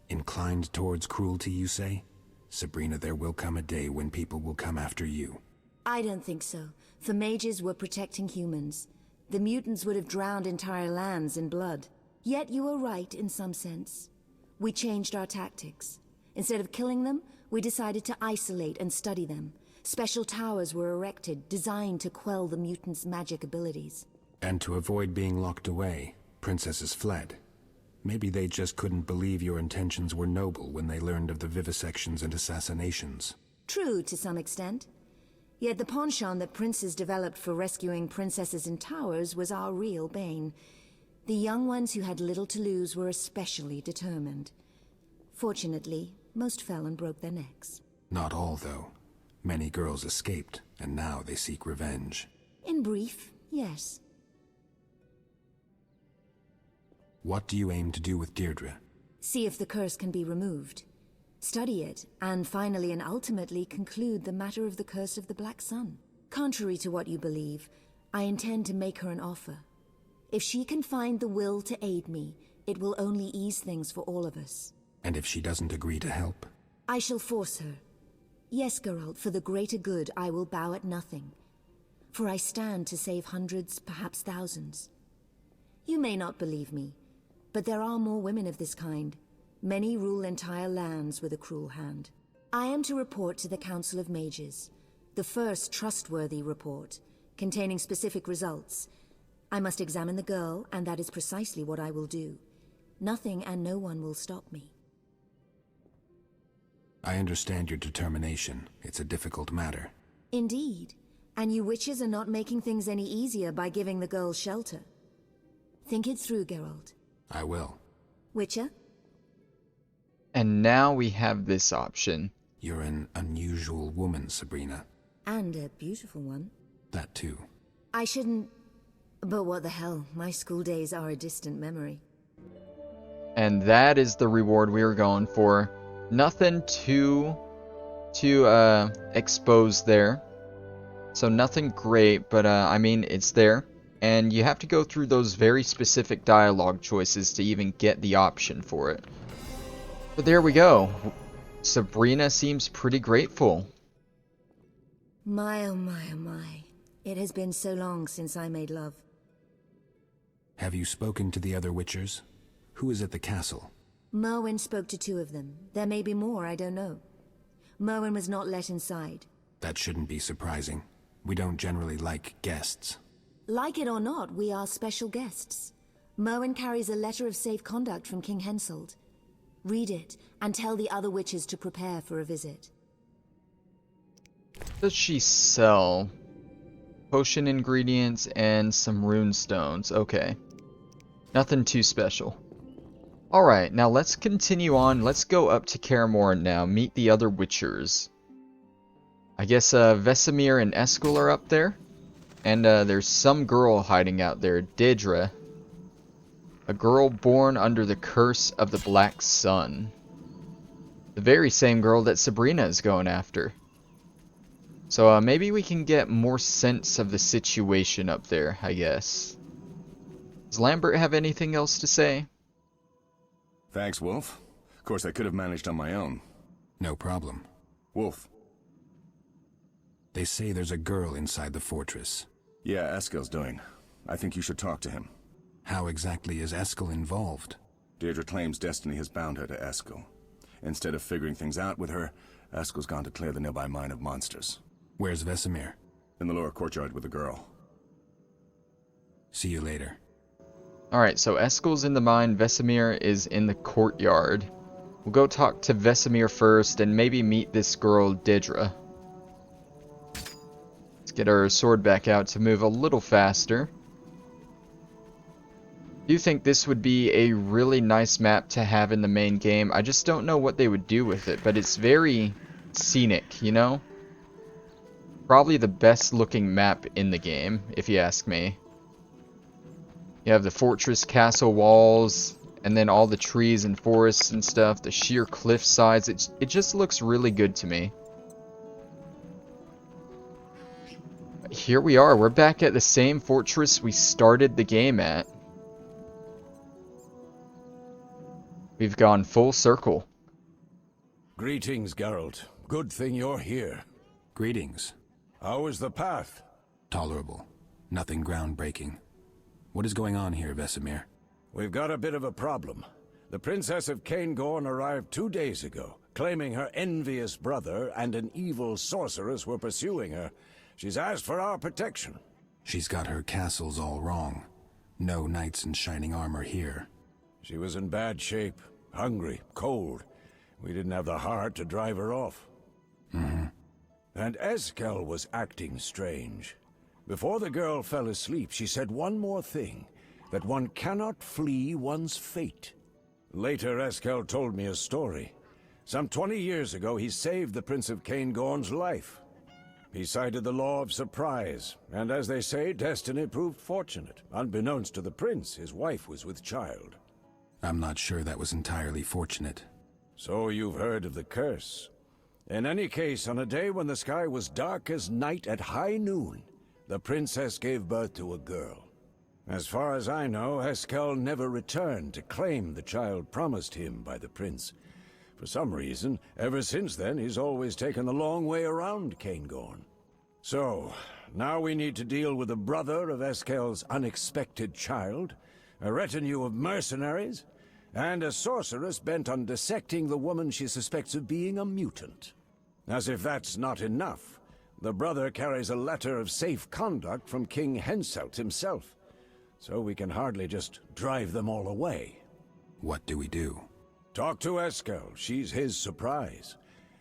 Inclined towards cruelty, you say? Sabrina, there will come a day when people will come after you. I don't think so. The mages were protecting humans. The mutants would have drowned entire lands in blood. Yet you were right in some sense. We changed our tactics. Instead of killing them, we decided to isolate and study them. Special towers were erected, designed to quell the mutants' magic abilities. And to avoid being locked away, princesses fled. Maybe they just couldn't believe your intentions were noble when they learned of the vivisections and assassinations. True, to some extent. Yet the penchant that princes developed for rescuing princesses in towers was our real bane. The young ones who had little to lose were especially determined. Fortunately, most fell and broke their necks. Not all, though. Many girls escaped, and now they seek revenge. In brief, yes. What do you aim to do with Deirdre? See if the curse can be removed. Study it, and finally and ultimately conclude the matter of the curse of the Black Sun. Contrary to what you believe, I intend to make her an offer. If she can find the will to aid me, it will only ease things for all of us. And if she doesn't agree to help? I shall force her. Yes, Geralt, for the greater good I will bow at nothing. For I stand to save hundreds, perhaps thousands. You may not believe me, but there are more women of this kind. Many rule entire lands with a cruel hand. I am to report to the Council of Mages, the first trustworthy report, containing specific results. I must examine the girl, and that is precisely what I will do. Nothing and no one will stop me. I understand your determination. It's a difficult matter. Indeed. And you witches are not making things any easier by giving the girl shelter. Think it through, Geralt. I will. Witcher? And now we have this option. You're an unusual woman, Sabrina. And a beautiful one. That too. I shouldn't... But what the hell, my school days are a distant memory. And that is the reward we were going for. Nothing too exposed there. So nothing great, but I mean, it's there. And you have to go through those very specific dialogue choices to even get the option for it. But there we go. Sabrina seems pretty grateful. My oh my oh my. It has been so long since I made love. Have you spoken to the other Witchers? Who is at the castle? Merwin spoke to 2 of them. There may be more, I don't know. Merwin was not let inside. That shouldn't be surprising. We don't generally like guests. Like it or not, we are special guests. Merwin carries a letter of safe conduct from King Henselt. Read it, and tell the other witches to prepare for a visit. What does she sell? Potion ingredients and some rune stones. Okay. Nothing too special. Alright, now let's continue on. Let's go up to Kaer Morhen now. Meet the other Witchers. I guess Vesemir and Eskel are up there. And there's some girl hiding out there. Daedra. A girl born under the curse of the Black Sun. The very same girl that Sabrina is going after. So maybe we can get more sense of the situation up there, I guess. Does Lambert have anything else to say? Thanks, Wolf. Of course, I could have managed on my own. No problem. Wolf. They say there's a girl inside the fortress. Yeah, Eskel's doing. I think you should talk to him. How exactly is Eskel involved? Deirdre claims destiny has bound her to Eskel. Instead of figuring things out with her, Eskel's gone to clear the nearby mine of monsters. Where's Vesemir? In the lower courtyard with the girl. See you later. Alright, so Eskel's in the mine, Vesemir is in the courtyard. We'll go talk to Vesemir first and maybe meet this girl, Daedra. Let's get our sword back out to move a little faster. I do think this would be a really nice map to have in the main game. I just don't know what they would do with it, but it's very scenic, you know? Probably the best looking map in the game, if you ask me. You have the fortress castle walls, and then all the trees and forests and stuff, the sheer cliff sides. It just looks really good to me. Here we are, we're back at the same fortress we started the game at. We've gone full circle. Greetings, Geralt. Good thing you're here. Greetings. How is the path? Tolerable. Nothing groundbreaking. What is going on here, Vesemir? We've got a bit of a problem. The Princess of Cairngorn arrived 2 days ago, claiming her envious brother and an evil sorceress were pursuing her. She's asked for our protection. She's got her castles all wrong. No knights in shining armor here. She was in bad shape, hungry, cold. We didn't have the heart to drive her off. Mm-hmm. And Eskel was acting strange. Before the girl fell asleep, she said one more thing, that one cannot flee one's fate. Later, Eskel told me a story. Some 20 years ago, he saved the Prince of Cairngorn's life. He cited the law of surprise, and as they say, destiny proved fortunate. Unbeknownst to the prince, his wife was with child. I'm not sure that was entirely fortunate. So you've heard of the curse. In any case, on a day when the sky was dark as night at high noon, the princess gave birth to a girl. As far as I know, Eskel never returned to claim the child promised him by the prince. For some reason, ever since then, he's always taken the long way around Cairngorm. So, now we need to deal with the brother of Eskel's unexpected child, a retinue of mercenaries, and a sorceress bent on dissecting the woman she suspects of being a mutant. As if that's not enough, the brother carries a letter of safe conduct from King Henselt himself, so we can hardly just drive them all away. What do we do? Talk to Eskel. She's his surprise.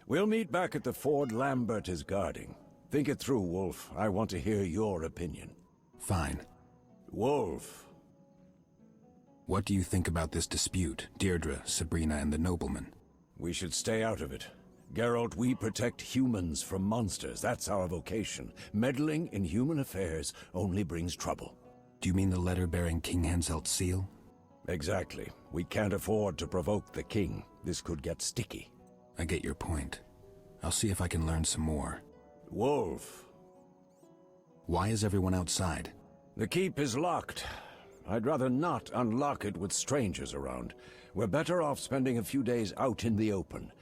We'll meet back at the ford Lambert is guarding. Think it through, Wolf. I want to hear your opinion. Fine. Wolf. What do you think about this dispute, Deirdre, Sabrina, and the nobleman? We should stay out of it. Geralt, we protect humans from monsters. That's our vocation. Meddling in human affairs only brings trouble. Do you mean the letter bearing King Henselt's seal? Exactly. We can't afford to provoke the king. This could get sticky. I get your point. I'll see if I can learn some more. Wolf. Why is everyone outside? The keep is locked. I'd rather not unlock it with strangers around. We're better off spending a few days out in the open.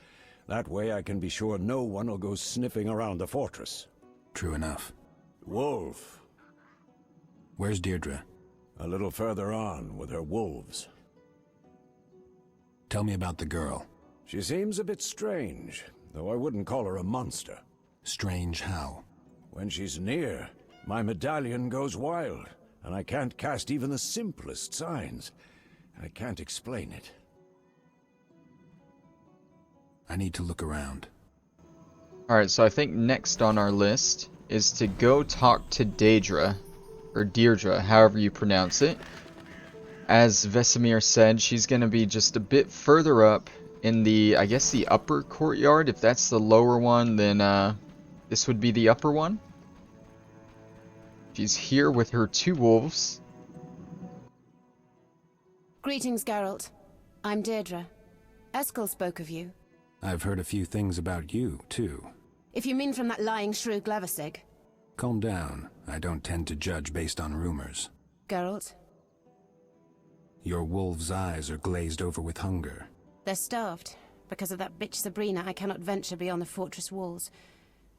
That way I can be sure no one will go sniffing around the fortress. True enough. Wolf. Where's Deirdre? A little further on with her wolves. Tell me about the girl. She seems a bit strange, though I wouldn't call her a monster. Strange how? When she's near, my medallion goes wild, and I can't cast even the simplest signs. I can't explain it. I need to look around. Alright, so I think next on our list is to go talk to Deirdre, or Deirdre, however you pronounce it. As Vesemir said, she's going to be just a bit further up in the, I guess, the upper courtyard. If that's the lower one, then this would be the upper one. She's here with her two wolves. Greetings, Geralt. I'm Deirdre. Eskel spoke of you. I've heard a few things about you, too. If you mean from that lying shrew Glessavig. Calm down. I don't tend to judge based on rumors. Geralt, Your wolves' eyes are glazed over with hunger. they're starved. Because of that bitch Sabrina, I cannot venture beyond the fortress walls.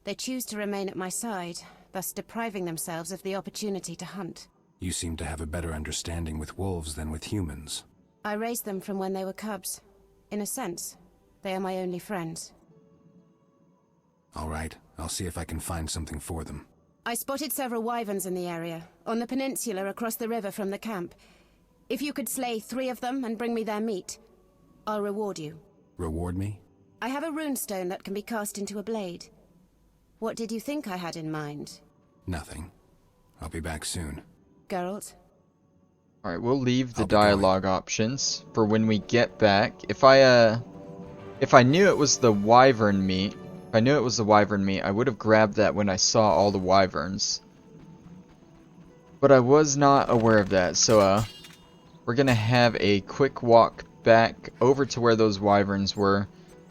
They choose to remain at my side, thus depriving themselves of the opportunity to hunt. You seem to have a better understanding with wolves than with humans. I raised them from when they were cubs. In a sense, they are my only friends. All right, I'll see if I can find something for them. I spotted several wyverns in the area, on the peninsula across the river from the camp. If you could slay 3 of them and bring me their meat, I'll reward you. Reward me? I have a runestone that can be cast into a blade. What did you think I had in mind? Nothing. I'll be back soon. Geralt? Alright, we'll leave the I'll be going. dialogue options for when we get back. If I knew it was the wyvern meat, I would have grabbed that when I saw all the wyverns. But I was not aware of that, so we're gonna have a quick walk back over to where those wyverns were.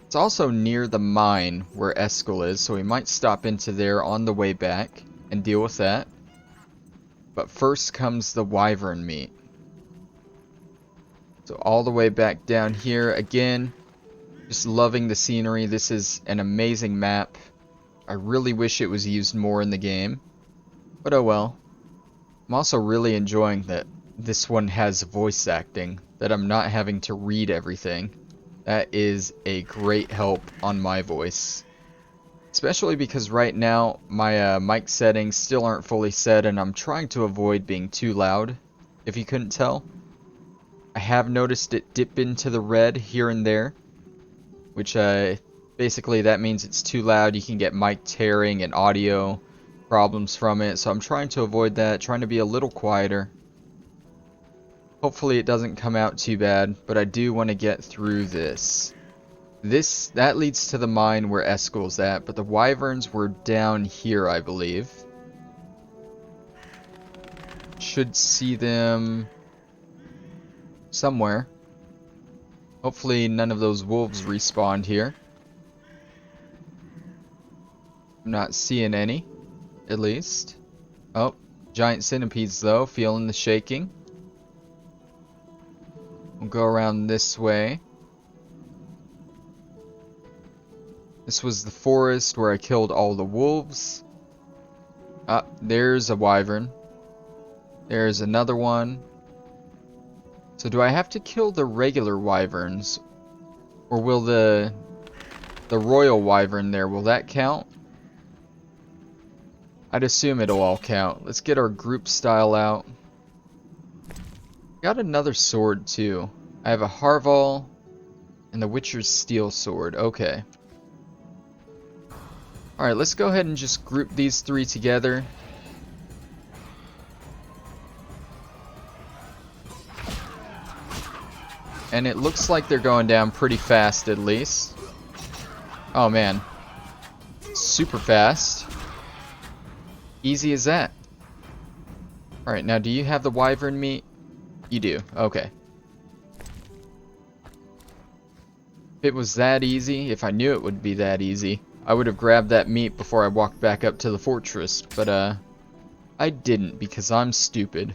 It's also near the mine where Eskel is, so we might stop into there on the way back and deal with that. But first comes the wyvern meat. So all the way back down here again. Just loving the scenery. This is an amazing map. I really wish it was used more in the game. But oh well. I'm also really enjoying that this one has voice acting. That I'm not having to read everything. That is a great help on my voice. Especially because right now my mic settings still aren't fully set and I'm trying to avoid being too loud, if you couldn't tell. I have noticed it dip into the red here and there. Which basically that means it's too loud. You can get mic tearing and audio problems from it. So I'm trying to avoid that, trying to be a little quieter. Hopefully it doesn't come out too bad, but I do want to get through this. That leads to the mine where Eskel's at, but the wyverns were down here, I believe. Should see them somewhere. Hopefully none of those wolves respawned here. I'm not seeing any, at least. Oh, giant centipedes though, feeling the shaking. We'll go around this way. This was the forest where I killed all the wolves. Ah, there's a wyvern. There's another one. So do I have to kill the regular wyverns? Or will the royal wyvern there, will that count? I'd assume it'll all count. Let's get our group style out. Got another sword too. I have a Harval and the Witcher's Steel Sword. Okay. Alright, let's go ahead and just group these three together. And it looks like they're going down pretty fast at least. Oh man. Super fast. Easy as that. Alright, now do you have the wyvern meat? You do. Okay. If it was that easy, if I knew it would be that easy, I would have grabbed that meat before I walked back up to the fortress. But, I didn't because I'm stupid.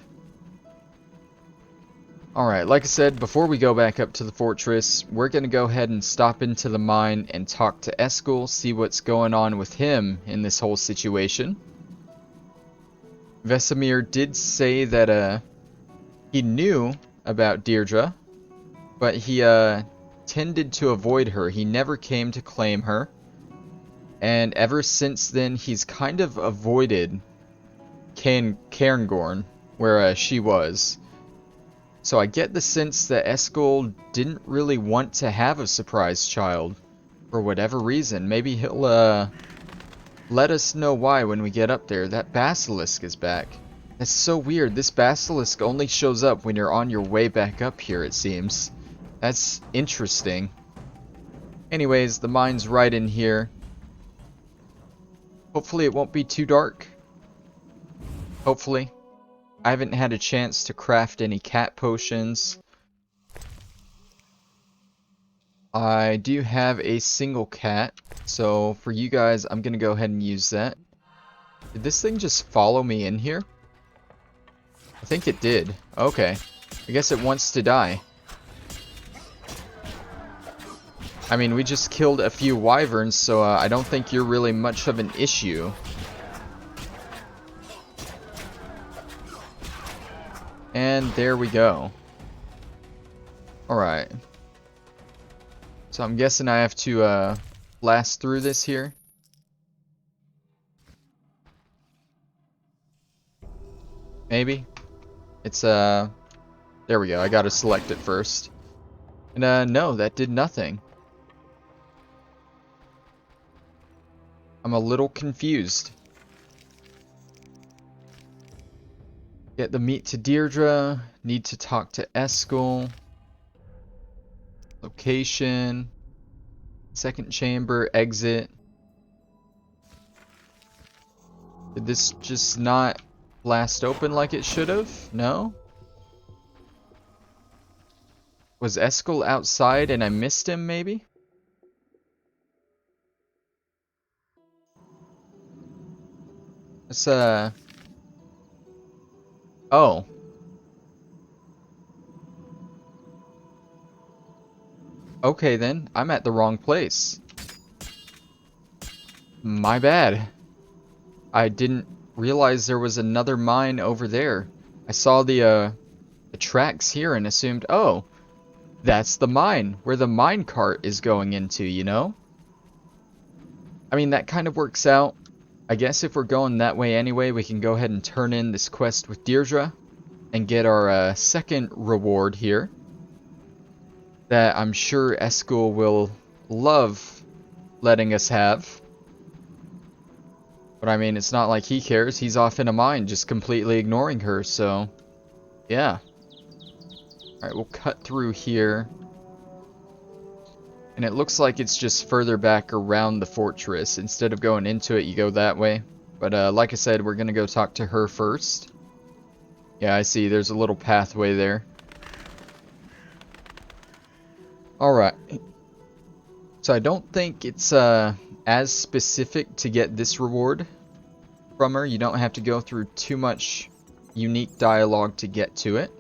Alright, like I said, before we go back up to the fortress, we're going to go ahead and stop into the mine and talk to Eskel, see what's going on with him in this whole situation. Vesemir did say that he knew about Deirdre, but he tended to avoid her. He never came to claim her. And ever since then, he's kind of avoided Cairngorm, where she was. So I get the sense that Eskel didn't really want to have a surprise child, for whatever reason. Maybe he'll let us know why when we get up there. That basilisk is back. That's so weird. This basilisk only shows up when you're on your way back up here, it seems. That's interesting. Anyways, the mine's right in here. Hopefully it won't be too dark. Hopefully. I haven't had a chance to craft any cat potions. I do have a single cat, so for you guys, I'm gonna go ahead and use that. Did this thing just follow me in here? I think it did. Okay. I guess it wants to die. I mean, we just killed a few wyverns, so I don't think you're really much of an issue. And there we go. Alright. So I'm guessing I have to blast through this here. Maybe. It's there we go. I gotta select it first. And no, that did nothing. I'm a little confused. Get the meat to Deirdre. Need to talk to Eskel. Location. Second chamber. Exit. Did this just not blast open like it should have? No? Was Eskel outside and I missed him, maybe? Let's, oh. Okay then, I'm at the wrong place. My bad. I didn't realize there was another mine over there. I saw the tracks here and assumed, oh, that's the mine, where the mine cart is going into, you know? I mean, that kind of works out. I guess if we're going that way anyway, we can go ahead and turn in this quest with Deirdre and get our second reward here that I'm sure Eskel will love letting us have. But I mean, it's not like he cares. He's off in a mine, just completely ignoring her, so yeah. Alright, we'll cut through here. And it looks like it's just further back around the fortress. Instead of going into it, you go that way. But like I said, we're going to go talk to her first. Yeah, I see. There's a little pathway there. Alright. So I don't think it's as specific to get this reward from her. You don't have to go through too much unique dialogue to get to it.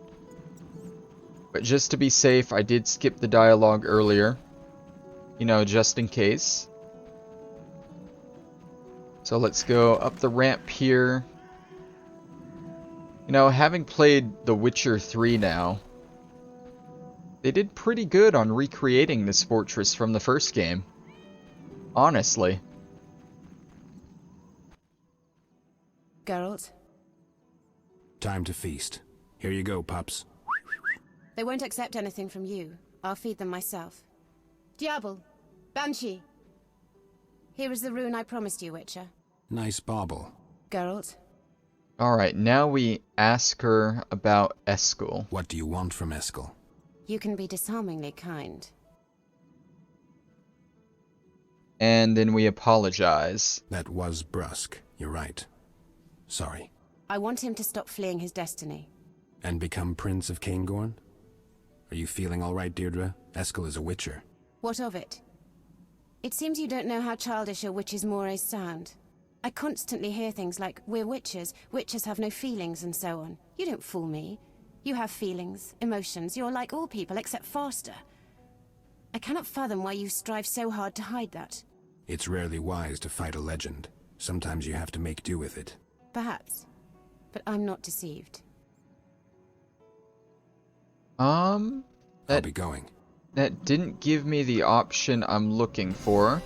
But just to be safe, I did skip the dialogue earlier. You know, just in case. So let's go up the ramp here. You know, having played The Witcher 3 now, they did pretty good on recreating this fortress from the first game. Honestly. Geralt? Time to feast. Here you go, pups. They won't accept anything from you. I'll feed them myself. Diablo! Banshee! Here is the rune I promised you, Witcher. Nice bauble. Geralt? Alright, now we ask her about Eskel. What do you want from Eskel? You can be disarmingly kind. And then we apologize. That was brusque. You're right. Sorry. I want him to stop fleeing his destiny. And become Prince of Caengorn? Are you feeling all right, Deirdre? Eskel is a witcher. What of it? It seems you don't know how childish a witch's mores sound. I constantly hear things like, we're witches have no feelings, and so on. You don't fool me. You have feelings, emotions, you're like all people except faster. I cannot fathom why you strive so hard to hide that. It's rarely wise to fight a legend. Sometimes you have to make do with it. Perhaps. But I'm not deceived. I'll be going. That didn't give me the option I'm looking for.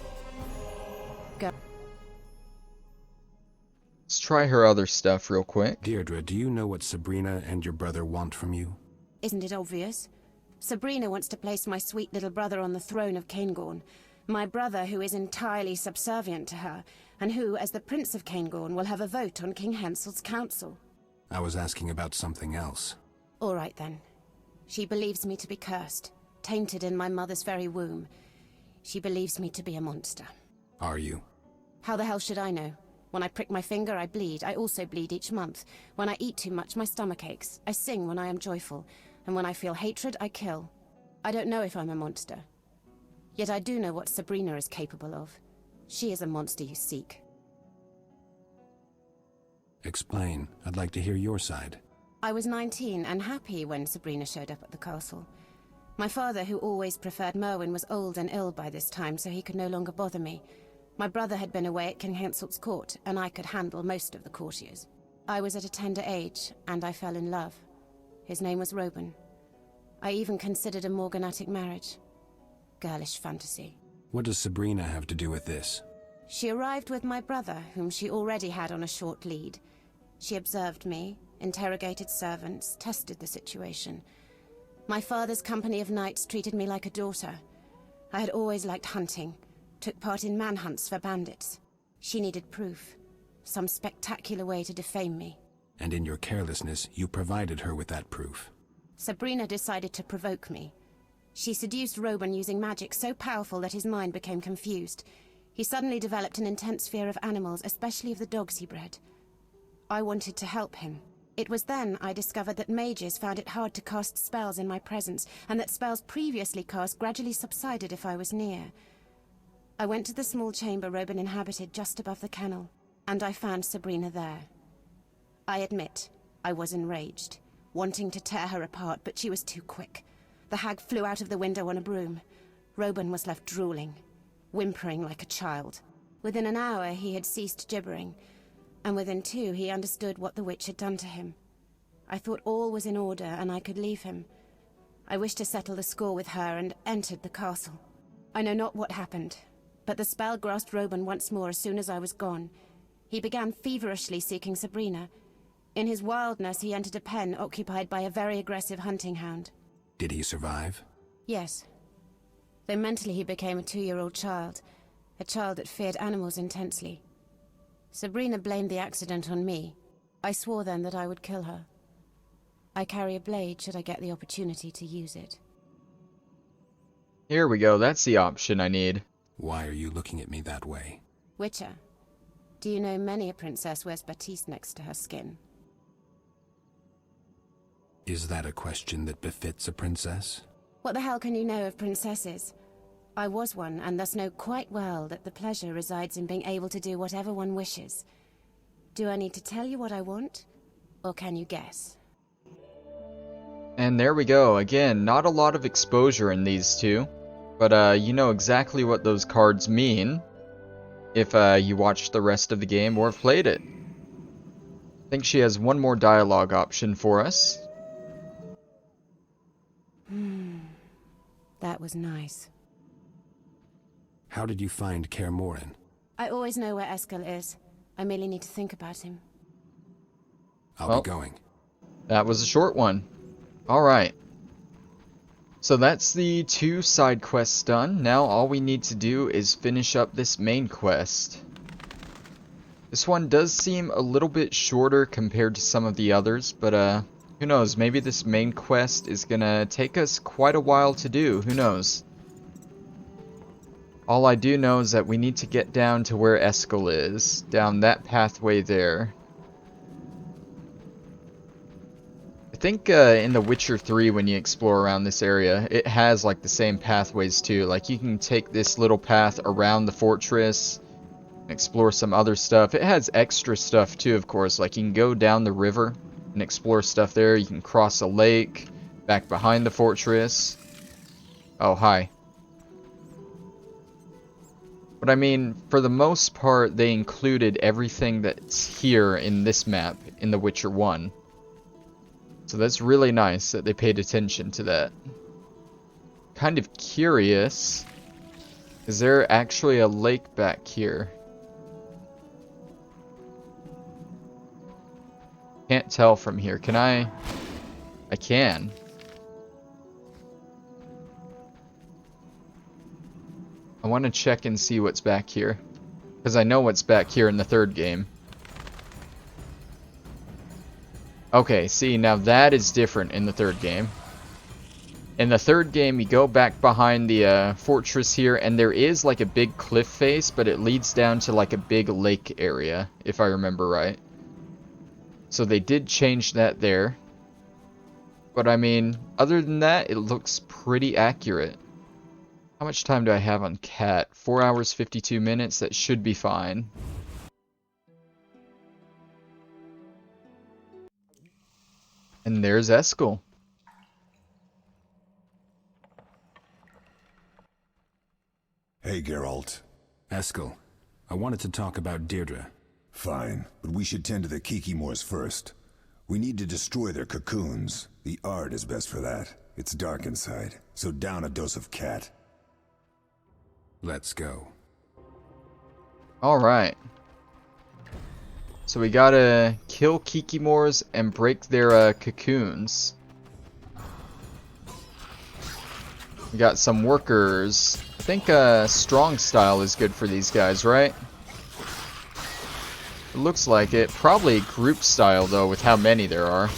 Go. Let's try her other stuff real quick. Deirdre, do you know what Sabrina and your brother want from you? Isn't it obvious? Sabrina wants to place my sweet little brother on the throne of Caengorn. My brother, who is entirely subservient to her, and who, as the Prince of Caengorn, will have a vote on King Henselt's council. I was asking about something else. All right, then. She believes me to be cursed, tainted in my mother's very womb. She believes me to be a monster. Are you? How the hell should I know? When I prick my finger, I bleed. I also bleed each month. When I eat too much, my stomach aches. I sing when I am joyful. And when I feel hatred, I kill. I don't know if I'm a monster. Yet I do know what Sabrina is capable of. She is a monster you seek. Explain. I'd like to hear your side. I was 19 and happy when Sabrina showed up at the castle. My father, who always preferred Merwin, was old and ill by this time, so he could no longer bother me. My brother had been away at King Henselt's court, and I could handle most of the courtiers. I was at a tender age, and I fell in love. His name was Roban. I even considered a morganatic marriage. Girlish fantasy. What does Sabrina have to do with this? She arrived with my brother, whom she already had on a short lead. She observed me, interrogated servants, tested the situation. My father's company of knights treated me like a daughter. I had always liked hunting, took part in manhunts for bandits. She needed proof, some spectacular way to defame me. And in your carelessness, you provided her with that proof. Sabrina decided to provoke me. She seduced Roban using magic so powerful that his mind became confused. He suddenly developed an intense fear of animals, especially of the dogs he bred. I wanted to help him. It was then I discovered that mages found it hard to cast spells in my presence, and that spells previously cast gradually subsided if I was near. I went to the small chamber Roban inhabited just above the kennel, and I found Sabrina there. I admit, I was enraged, wanting to tear her apart, but she was too quick. The hag flew out of the window on a broom. Roban was left drooling, whimpering like a child. Within an hour he had ceased gibbering, and within 2 he understood what the witch had done to him. I thought all was in order and I could leave him. I wished to settle the score with her and entered the castle. I know not what happened, but the spell grasped Roban once more as soon as I was gone. He began feverishly seeking Sabrina. In his wildness he entered a pen occupied by a very aggressive hunting hound. Did he survive? Yes. Though mentally he became a 2-year-old child, a child that feared animals intensely. Sabrina blamed the accident on me. I swore then that I would kill her. I carry a blade should I get the opportunity to use it. Here we go, that's the option I need. Why are you looking at me that way? Witcher, do you know many a princess wears batiste next to her skin? Is that a question that befits a princess? What the hell can you know of princesses? I was one, and thus know quite well that the pleasure resides in being able to do whatever one wishes. Do I need to tell you what I want? Or can you guess? And there we go. Again, not a lot of exposure in these two. But you know exactly what those cards mean if you watched the rest of the game or played it. I think she has one more dialogue option for us. That was nice. How did you find Kaer Morhen? I always know where Eskel is. I merely need to think about him. I'll be going. That was a short one. Alright. So that's the 2 side quests done. Now all we need to do is finish up this main quest. This one does seem a little bit shorter compared to some of the others, but who knows, maybe this main quest is gonna take us quite a while to do, who knows. All I do know is that we need to get down to where Eskel is, down that pathway there. I think in The Witcher 3 when you explore around this area, it has like the same pathways too. Like you can take this little path around the fortress, explore some other stuff. It has extra stuff too, of course. Like you can go down the river and explore stuff there. You can cross a lake back behind the fortress. Oh, hi. But I mean, for the most part, they included everything that's here in this map in The Witcher 1. So that's really nice that they paid attention to that. Kind of curious. Is there actually a lake back here? Can't tell from here. Can I? I can. I want to check and see what's back here. Because I know what's back here in the third game. Okay, see, now that is different in the third game. In the third game, you go back behind the fortress here, and there is like a big cliff face, but it leads down to like a big lake area, if I remember right. So they did change that there. But I mean, other than that, it looks pretty accurate. How much time do I have on Cat? 4 hours, 52 minutes. That should be fine. And there's Eskel. Hey, Geralt. Eskel, I wanted to talk about Deirdre. Fine, but we should tend to the Kikimors first. We need to destroy their cocoons. The art is best for that. It's dark inside, so down a dose of cat. Let's go. Alright. So we gotta kill Kikimors and break their cocoons. We got some workers. I think strong style is good for these guys, right? It looks like it. Probably group style though, with how many there are.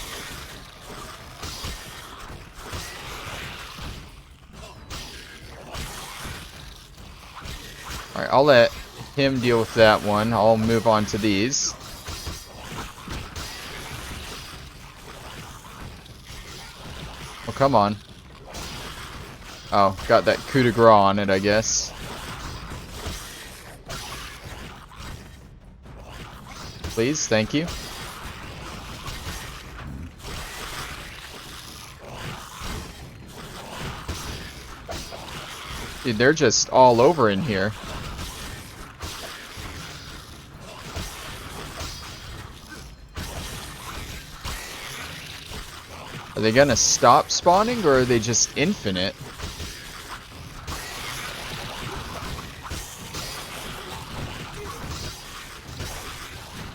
Alright, I'll let him deal with that one. I'll move on to these. Oh, come on. Oh, got that coup de grace on it, I guess. Please, thank you. Dude, they're just all over in here. Are they gonna stop spawning, or are they just infinite?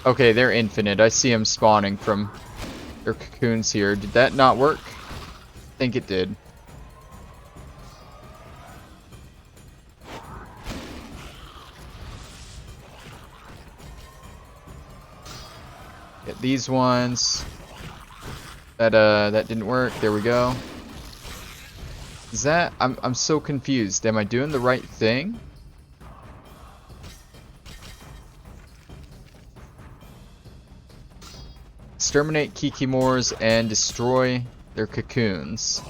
Okay, they're infinite. I see them spawning from their cocoons here. Did that not work? I think it did. Get these ones. That didn't work. There we go. Is that... I'm so confused. Am I doing the right thing? Exterminate Kikimors and destroy their cocoons.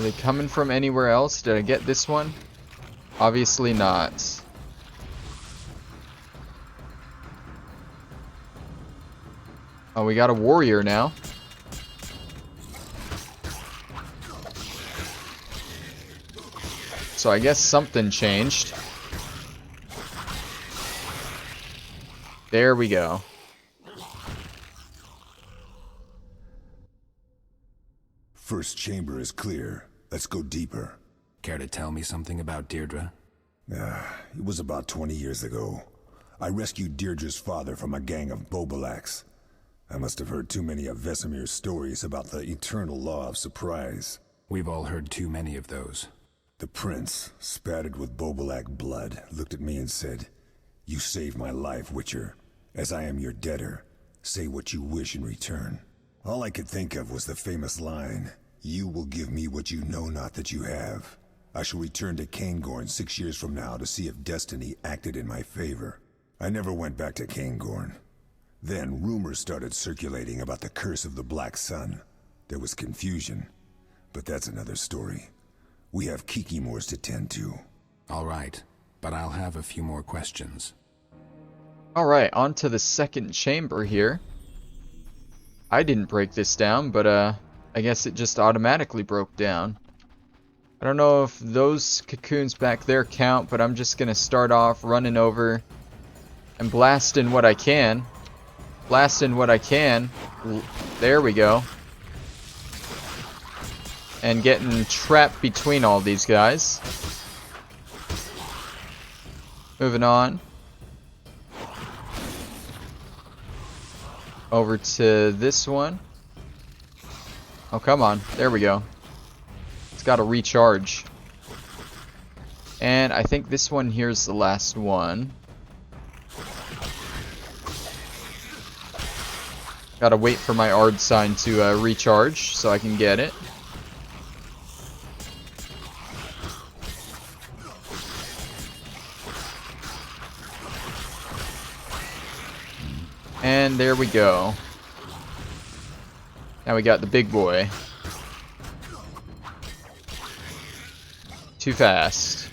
Are they coming from anywhere else? Did I get this one? Obviously not. Oh, we got a warrior now. So I guess something changed. There we go. First chamber is clear. Let's go deeper. Care to tell me something about Deirdre? It was about 20 years ago. I rescued Deirdre's father from a gang of Bobolaks. I must have heard too many of Vesemir's stories about the eternal law of surprise. We've all heard too many of those. The prince, spattered with Bobolak blood, looked at me and said, "You saved my life, Witcher. As I am your debtor, say what you wish in return." All I could think of was the famous line, "You will give me what you know not that you have." I shall return to Cairngorm 6 years from now to see if destiny acted in my favor. I never went back to Cairngorm. Then rumors started circulating about the curse of the Black Sun. There was confusion, but that's another story. We have Kiki Moors to tend to. All right, but I'll have a few more questions. Alright, on to the second chamber here. I didn't break this down, but I guess it just automatically broke down. I don't know if those cocoons back there count, but I'm just gonna start off running over and blasting what I can. Blasting what I can. There we go. And getting trapped between all these guys. Moving on. Over to this one. Oh, come on. There we go. It's got to recharge. And I think this one here is the last one. Gotta wait for my Ard sign to recharge so I can get it. And there we go. Now we got the big boy. Too fast.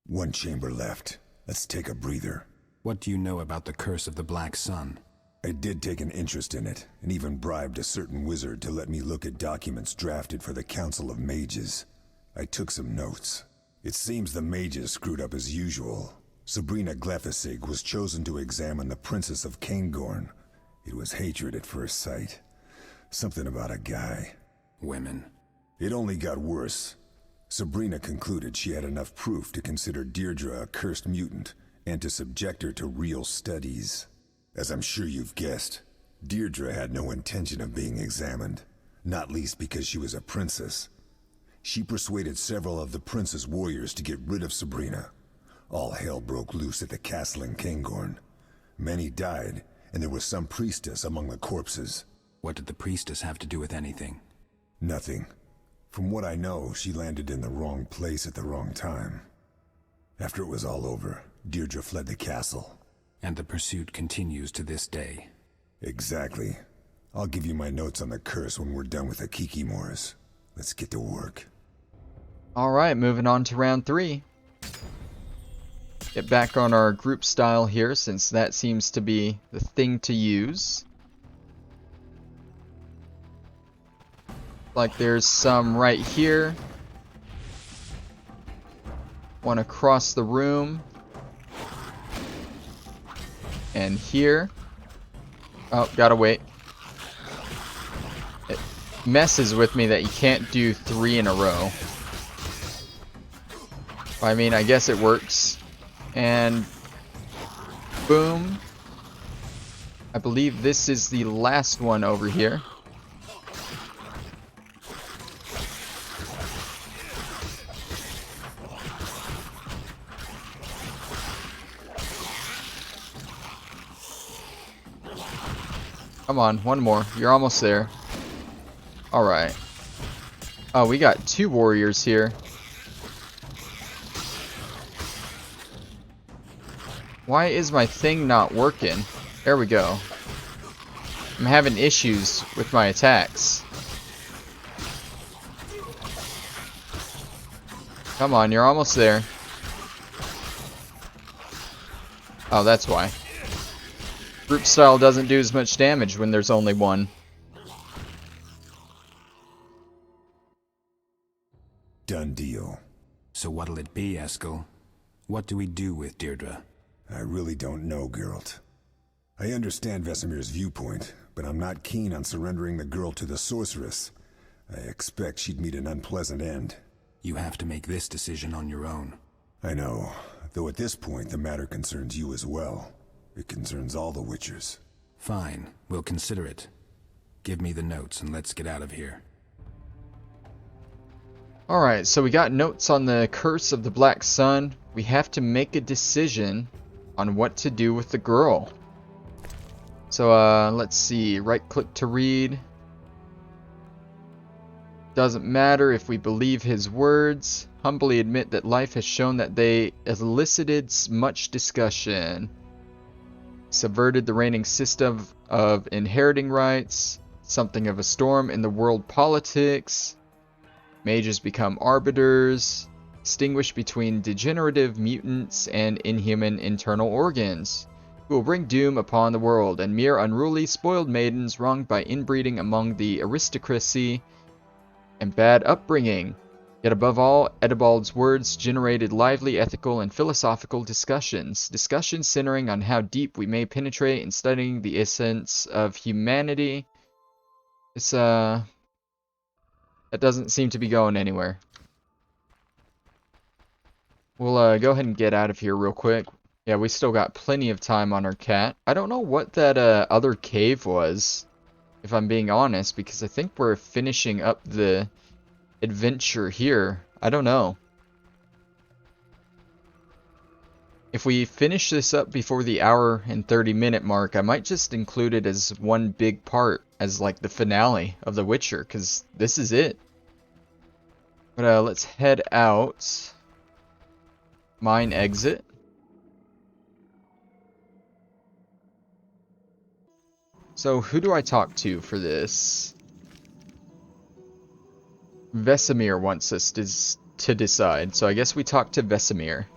One chamber left. Let's take a breather. What do you know about the curse of the Black Sun? I did take an interest in it, and even bribed a certain wizard to let me look at documents drafted for the Council of Mages. I took some notes. It seems the mages screwed up as usual. Sabrina Glessavig was chosen to examine the Princess of Cairngorm. It was hatred at first sight. Something about a guy. Women. It only got worse. Sabrina concluded she had enough proof to consider Deirdre a cursed mutant, and to subject her to real studies. As I'm sure you've guessed, Deirdre had no intention of being examined, not least because she was a princess. She persuaded several of the prince's warriors to get rid of Sabrina. All hell broke loose at the castle in Cairngorm. Many died, and there was some priestess among the corpses. What did the priestess have to do with anything? Nothing. From what I know, she landed in the wrong place at the wrong time. After it was all over, Deirdre fled the castle. And the pursuit continues to this day. Exactly. I'll give you my notes on the curse when we're done with the Kiki Moors. Let's get to work. Alright, moving on to round 3. Get back on our group style here, since that seems to be the thing to use. Like there's some right here. One across the room. And here. Oh, gotta wait. It messes with me that you can't do 3 in a row. I mean, I guess it works. And boom. I believe this is the last one over here. Come on, one more. You're almost there. Alright. Oh, we got 2 warriors here. Why is my thing not working? There we go. I'm having issues with my attacks. Come on, you're almost there. Oh, that's why. Group style doesn't do as much damage when there's only one. Done deal. So what'll it be, Eskel? What do we do with Deirdre? I really don't know, Geralt. I understand Vesemir's viewpoint, but I'm not keen on surrendering the girl to the sorceress. I expect she'd meet an unpleasant end. You have to make this decision on your own. I know, though at this point the matter concerns you as well. It concerns all the Witchers. Fine, we'll consider it. Give me the notes and let's get out of here. Alright, so we got notes on the Curse of the Black Sun. We have to make a decision on what to do with the girl. So, let's see. Right click to read. Doesn't matter if we believe his words. Humbly admit that life has shown that they elicited much discussion. Subverted the reigning system of inheriting rights. Something of a storm in the world politics. Mages become arbiters. Distinguish between degenerative mutants and inhuman internal organs, who will bring doom upon the world, and mere unruly spoiled maidens wronged by inbreeding among the aristocracy and bad upbringing. Yet above all, Edibald's words generated lively ethical and philosophical discussions centering on how deep we may penetrate in studying the essence of humanity. That doesn't seem to be going anywhere. We'll go ahead and get out of here real quick. Yeah, we still got plenty of time on our cat. I don't know what that other cave was, if I'm being honest, because I think we're finishing up the adventure here. I don't know. If we finish this up before the hour and 30-minute mark, I might just include it as one big part, as like the finale of The Witcher, because this is it. But let's head out. Mine exit. So who do I talk to for this? Vesemir wants us to decide, so I guess we talk to Vesemir.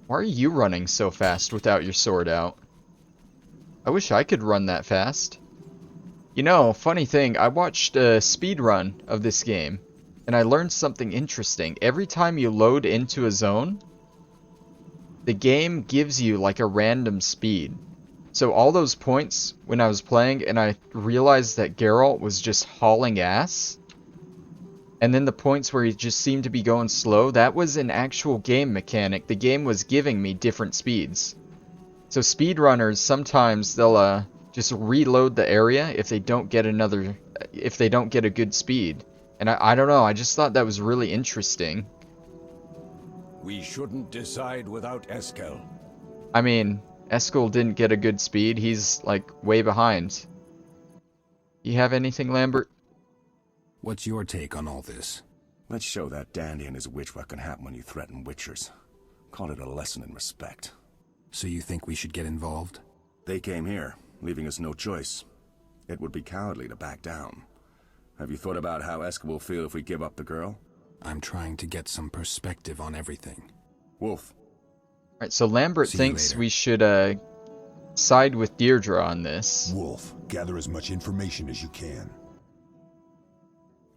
Why are you running so fast without your sword out? I wish I could run that fast. You know, funny thing, I watched a speedrun of this game, and I learned something interesting. Every time you load into a zone, the game gives you like a random speed. So all those points when I was playing and I realized that Geralt was just hauling ass, and then the points where he just seemed to be going slow, that was an actual game mechanic. The game was giving me different speeds. So speedrunners, sometimes they'll just reload the area if they don't get a good speed. And I don't know, I just thought that was really interesting. We shouldn't decide without Eskel. I mean, Eskel didn't get a good speed. He's, like, way behind. You have anything, Lambert? What's your take on all this? Let's show that dandy and his witch what can happen when you threaten Witchers. Call it a lesson in respect. So you think we should get involved? They came here, leaving us no choice. It would be cowardly to back down. Have you thought about how Eskel will feel if we give up the girl? I'm trying to get some perspective on everything. Wolf. Alright, so Lambert thinks we should side with Deirdre on this. Wolf, gather as much information as you can.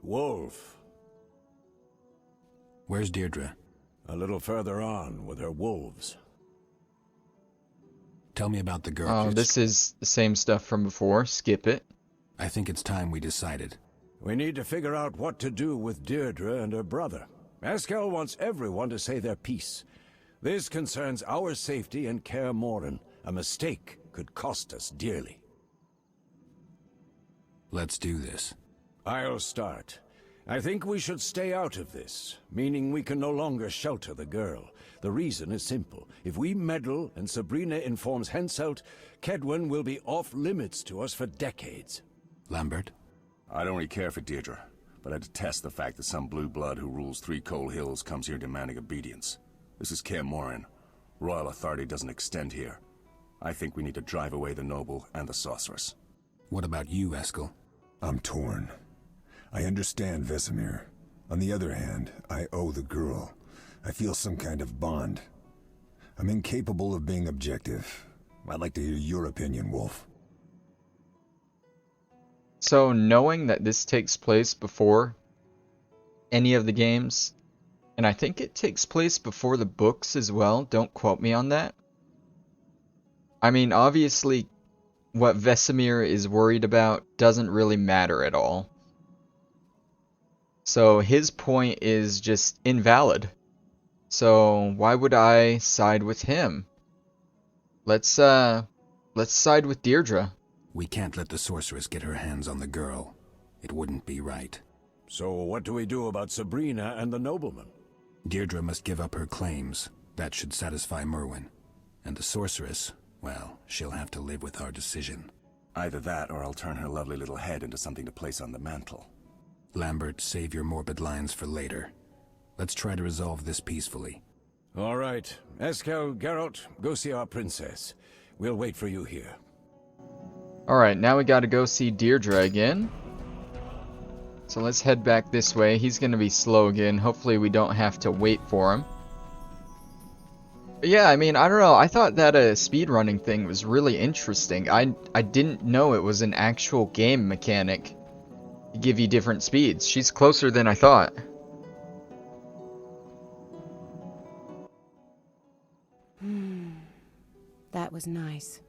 Wolf. Where's Deirdre? A little further on with her wolves. Tell me about the girl. Oh, this is the same stuff from before. Skip it. I think it's time we decided. We need to figure out what to do with Deirdre and her brother. Eskel wants everyone to say their piece. This concerns our safety and Kaer Morhen. A mistake could cost us dearly. Let's do this. I'll start. I think we should stay out of this, meaning we can no longer shelter the girl. The reason is simple. If we meddle and Sabrina informs Henselt, Kaedwen will be off-limits to us for decades. Lambert? I don't really care for Deirdre, but I detest the fact that some blue blood who rules 3 Cold Hills comes here demanding obedience. This is Kaer Morhen. Royal authority doesn't extend here. I think we need to drive away the noble and the sorceress. What about you, Eskel? I'm torn. I understand Vesemir. On the other hand, I owe the girl. I feel some kind of bond. I'm incapable of being objective. I'd like to hear your opinion, Wolf. So, knowing that this takes place before any of the games, and I think it takes place before the books as well, don't quote me on that. I mean, obviously, what Vesemir is worried about doesn't really matter at all. So, his point is just invalid. So, why would I side with him? Let's side with Deirdre. We can't let the sorceress get her hands on the girl. It wouldn't be right. So what do we do about Sabrina and the nobleman? Deirdre must give up her claims. That should satisfy Merwin. And the sorceress, well, she'll have to live with our decision. Either that, or I'll turn her lovely little head into something to place on the mantle. Lambert, save your morbid lines for later. Let's try to resolve this peacefully. All right. Eskel, Geralt, go see our princess. We'll wait for you here. Alright, now we gotta go see Deirdre again. So let's head back this way. He's gonna be slow again. Hopefully we don't have to wait for him. But yeah, I mean, I don't know. I thought that speedrunning thing was really interesting. I didn't know it was an actual game mechanic to give you different speeds. She's closer than I thought. That was nice.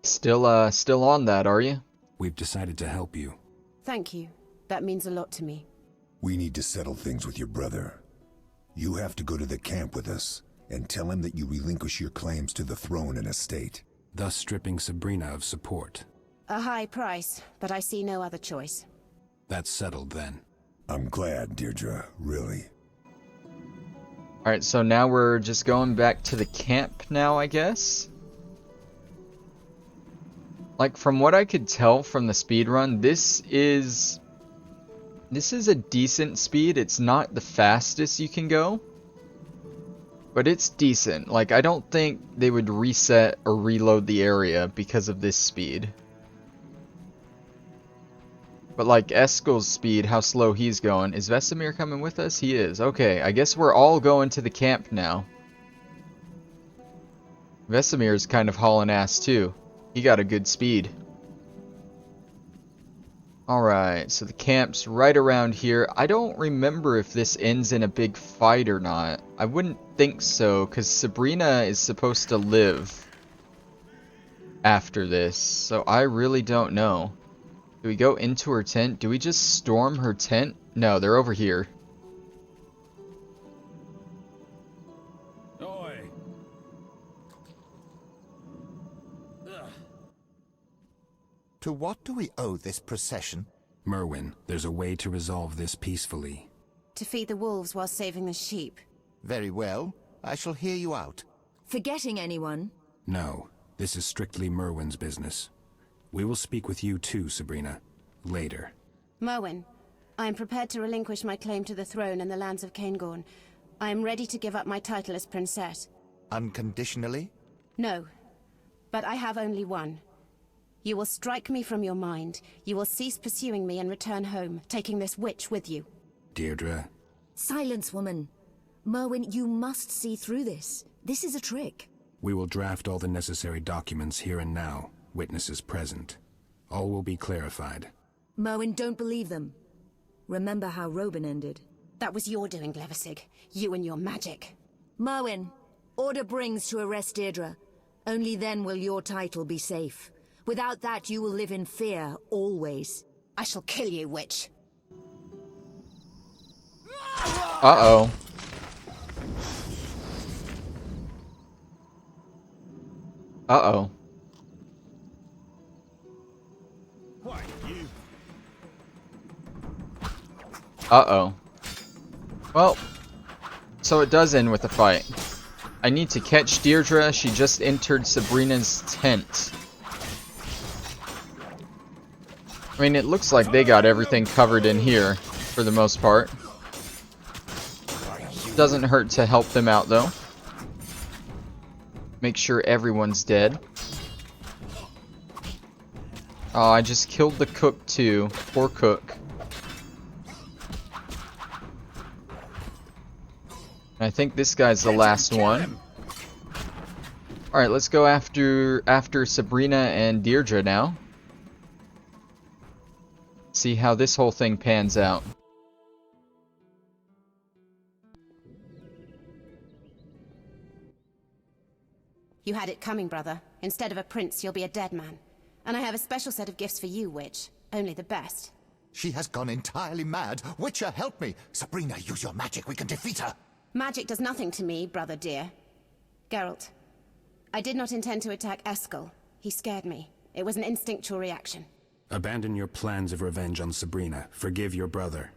Still on that, are you? We've decided to help you. Thank you. That means a lot to me. We need to settle things with your brother. You have to go to the camp with us and tell him that you relinquish your claims to the throne and estate. Thus stripping Sabrina of support. A high price, but I see no other choice. That's settled then. I'm glad, Deirdre, really. Alright, so now we're just going back to the camp now, I guess? Like, from what I could tell from the speedrun, this is a decent speed. It's not the fastest you can go, but it's decent. Like, I don't think they would reset or reload the area because of this speed. But like Eskel's speed, how slow he's going. Is Vesemir coming with us? He is. Okay, I guess we're all going to the camp now. Vesemir's kind of hauling ass too. He got a good speed. Alright, so the camp's right around here. I don't remember if this ends in a big fight or not. I wouldn't think so, because Sabrina is supposed to live after this. So I really don't know. Do we go into her tent? Do we just storm her tent? No, they're over here. To what do we owe this procession? Merwin, there's a way to resolve this peacefully. To feed the wolves while saving the sheep. Very well. I shall hear you out. Forgetting anyone? No, this is strictly Merwin's business. We will speak with you too, Sabrina. Later. Merwin, I am prepared to relinquish my claim to the throne and the lands of Cairngorm. I am ready to give up my title as princess. Unconditionally? No, but I have only one. You will strike me from your mind. You will cease pursuing me and return home, taking this witch with you. Deirdre. Silence, woman. Merwin, you must see through this. This is a trick. We will draft all the necessary documents here and now. Witnesses present. All will be clarified. Merwin, don't believe them. Remember how Robin ended. That was your doing, Glessavig. You and your magic. Merwin, order Brings to arrest Deirdre. Only then will your title be safe. Without that, you will live in fear, always. I shall kill you, witch. Uh-oh. Uh-oh. Uh-oh. Well, so it does end with a fight. I need to catch Deirdre. She just entered Sabrina's tent. I mean, it looks like they got everything covered in here, for the most part. Doesn't hurt to help them out, though. Make sure everyone's dead. Oh, I just killed the cook too. Poor cook. I think this guy's the last one. Alright, let's go after Sabrina and Deirdre now. See how this whole thing pans out. You had it coming, brother. Instead of a prince, you'll be a dead man. And I have a special set of gifts for you, Witch. Only the best. She has gone entirely mad. Witcher, help me! Sabrina, use your magic. We can defeat her. Magic does nothing to me, brother dear. Geralt, I did not intend to attack Eskel. He scared me. It was an instinctual reaction. Abandon your plans of revenge on Sabrina. Forgive your brother.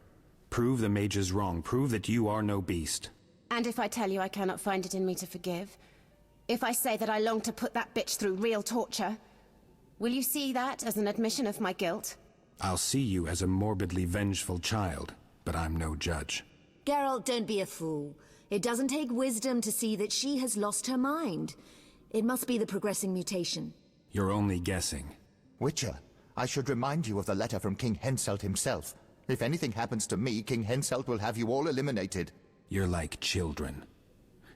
Prove the mage is wrong. Prove that you are no beast. And if I tell you I cannot find it in me to forgive? If I say that I long to put that bitch through real torture? Will you see that as an admission of my guilt? I'll see you as a morbidly vengeful child, but I'm no judge. Geralt, don't be a fool. It doesn't take wisdom to see that she has lost her mind. It must be the progressing mutation. You're only guessing. Witcher, I should remind you of the letter from King Henselt himself. If anything happens to me, King Henselt will have you all eliminated. You're like children.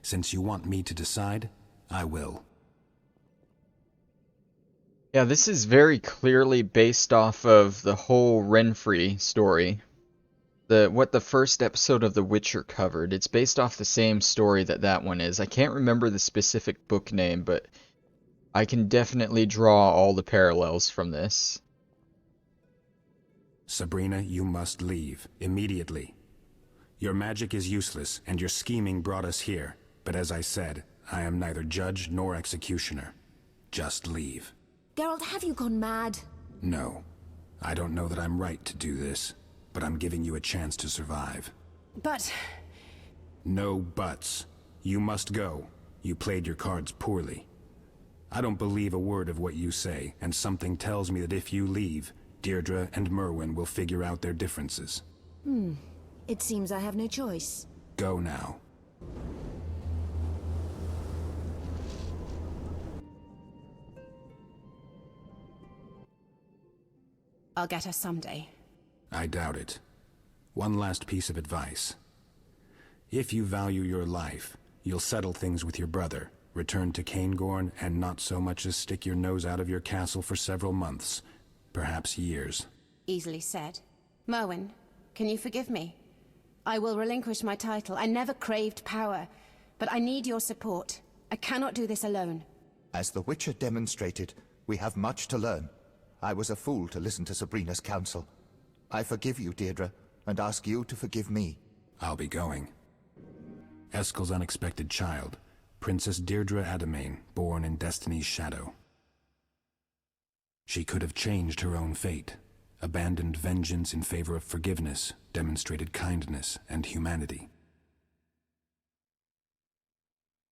Since you want me to decide, I will. Yeah, this is very clearly based off of the whole Renfri story. What the first episode of The Witcher covered. It's based off the same story that one is. I can't remember the specific book name, but I can definitely draw all the parallels from this. Sabrina, you must leave. Immediately. Your magic is useless, and your scheming brought us here. But as I said, I am neither judge nor executioner. Just leave. Geralt, have you gone mad? No. I don't know that I'm right to do this, but I'm giving you a chance to survive. But... No buts. You must go. You played your cards poorly. I don't believe a word of what you say, and something tells me that if you leave, Deirdre and Merwin will figure out their differences. It seems I have no choice. Go now. I'll get her someday. I doubt it. One last piece of advice. If you value your life, you'll settle things with your brother, return to Cairngorm, and not so much as stick your nose out of your castle for several months, perhaps years. Easily said. Merwin, can you forgive me? I will relinquish my title. I never craved power, but I need your support. I cannot do this alone. As the Witcher demonstrated, we have much to learn. I was a fool to listen to Sabrina's counsel. I forgive you, Deirdre, and ask you to forgive me. I'll be going. Eskel's unexpected child, Princess Deirdre Adamain, born in Destiny's shadow. She could have changed her own fate, abandoned vengeance in favor of forgiveness, demonstrated kindness and humanity.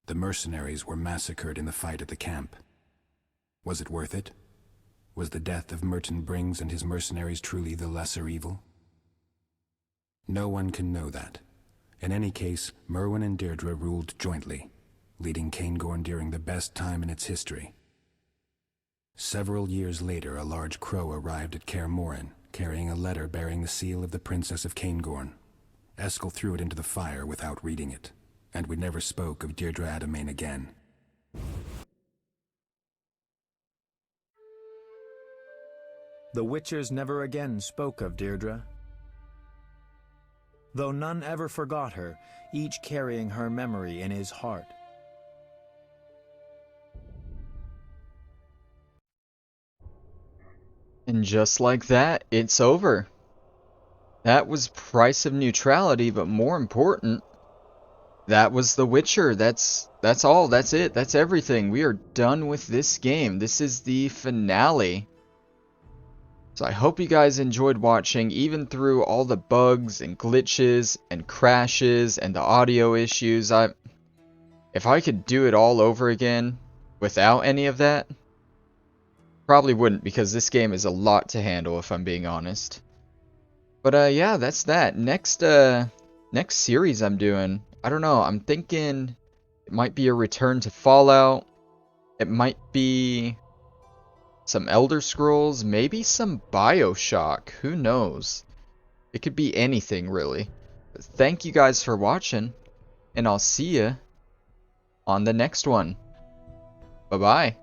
The mercenaries were massacred in the fight at the camp. Was it worth it? Was the death of Merton Brings and his mercenaries truly the lesser evil? No one can know that. In any case, Merwin and Deirdre ruled jointly, leading Cairngorm during the best time in its history. Several years later, a large crow arrived at Kaer Morhen, carrying a letter bearing the seal of the Princess of Cairngorm. Eskel threw it into the fire without reading it, and we never spoke of Deirdre Adamain again. The Witchers never again spoke of Deirdre. Though none ever forgot her, each carrying her memory in his heart. And just like that, it's over. That was Price of Neutrality, but more important, that was The Witcher. That's all. That's it. That's everything. We are done with this game. This is the finale. So I hope you guys enjoyed watching, even through all the bugs and glitches and crashes and the audio issues. If I could do it all over again without any of that, probably wouldn't, because this game is a lot to handle, if I'm being honest. But yeah, that's that. Next series I'm doing, I don't know, I'm thinking it might be a return to Fallout, It might be some Elder Scrolls, maybe some BioShock. Who knows? It could be anything, really. But thank you guys for watching, and I'll see you on the next one. Bye-bye.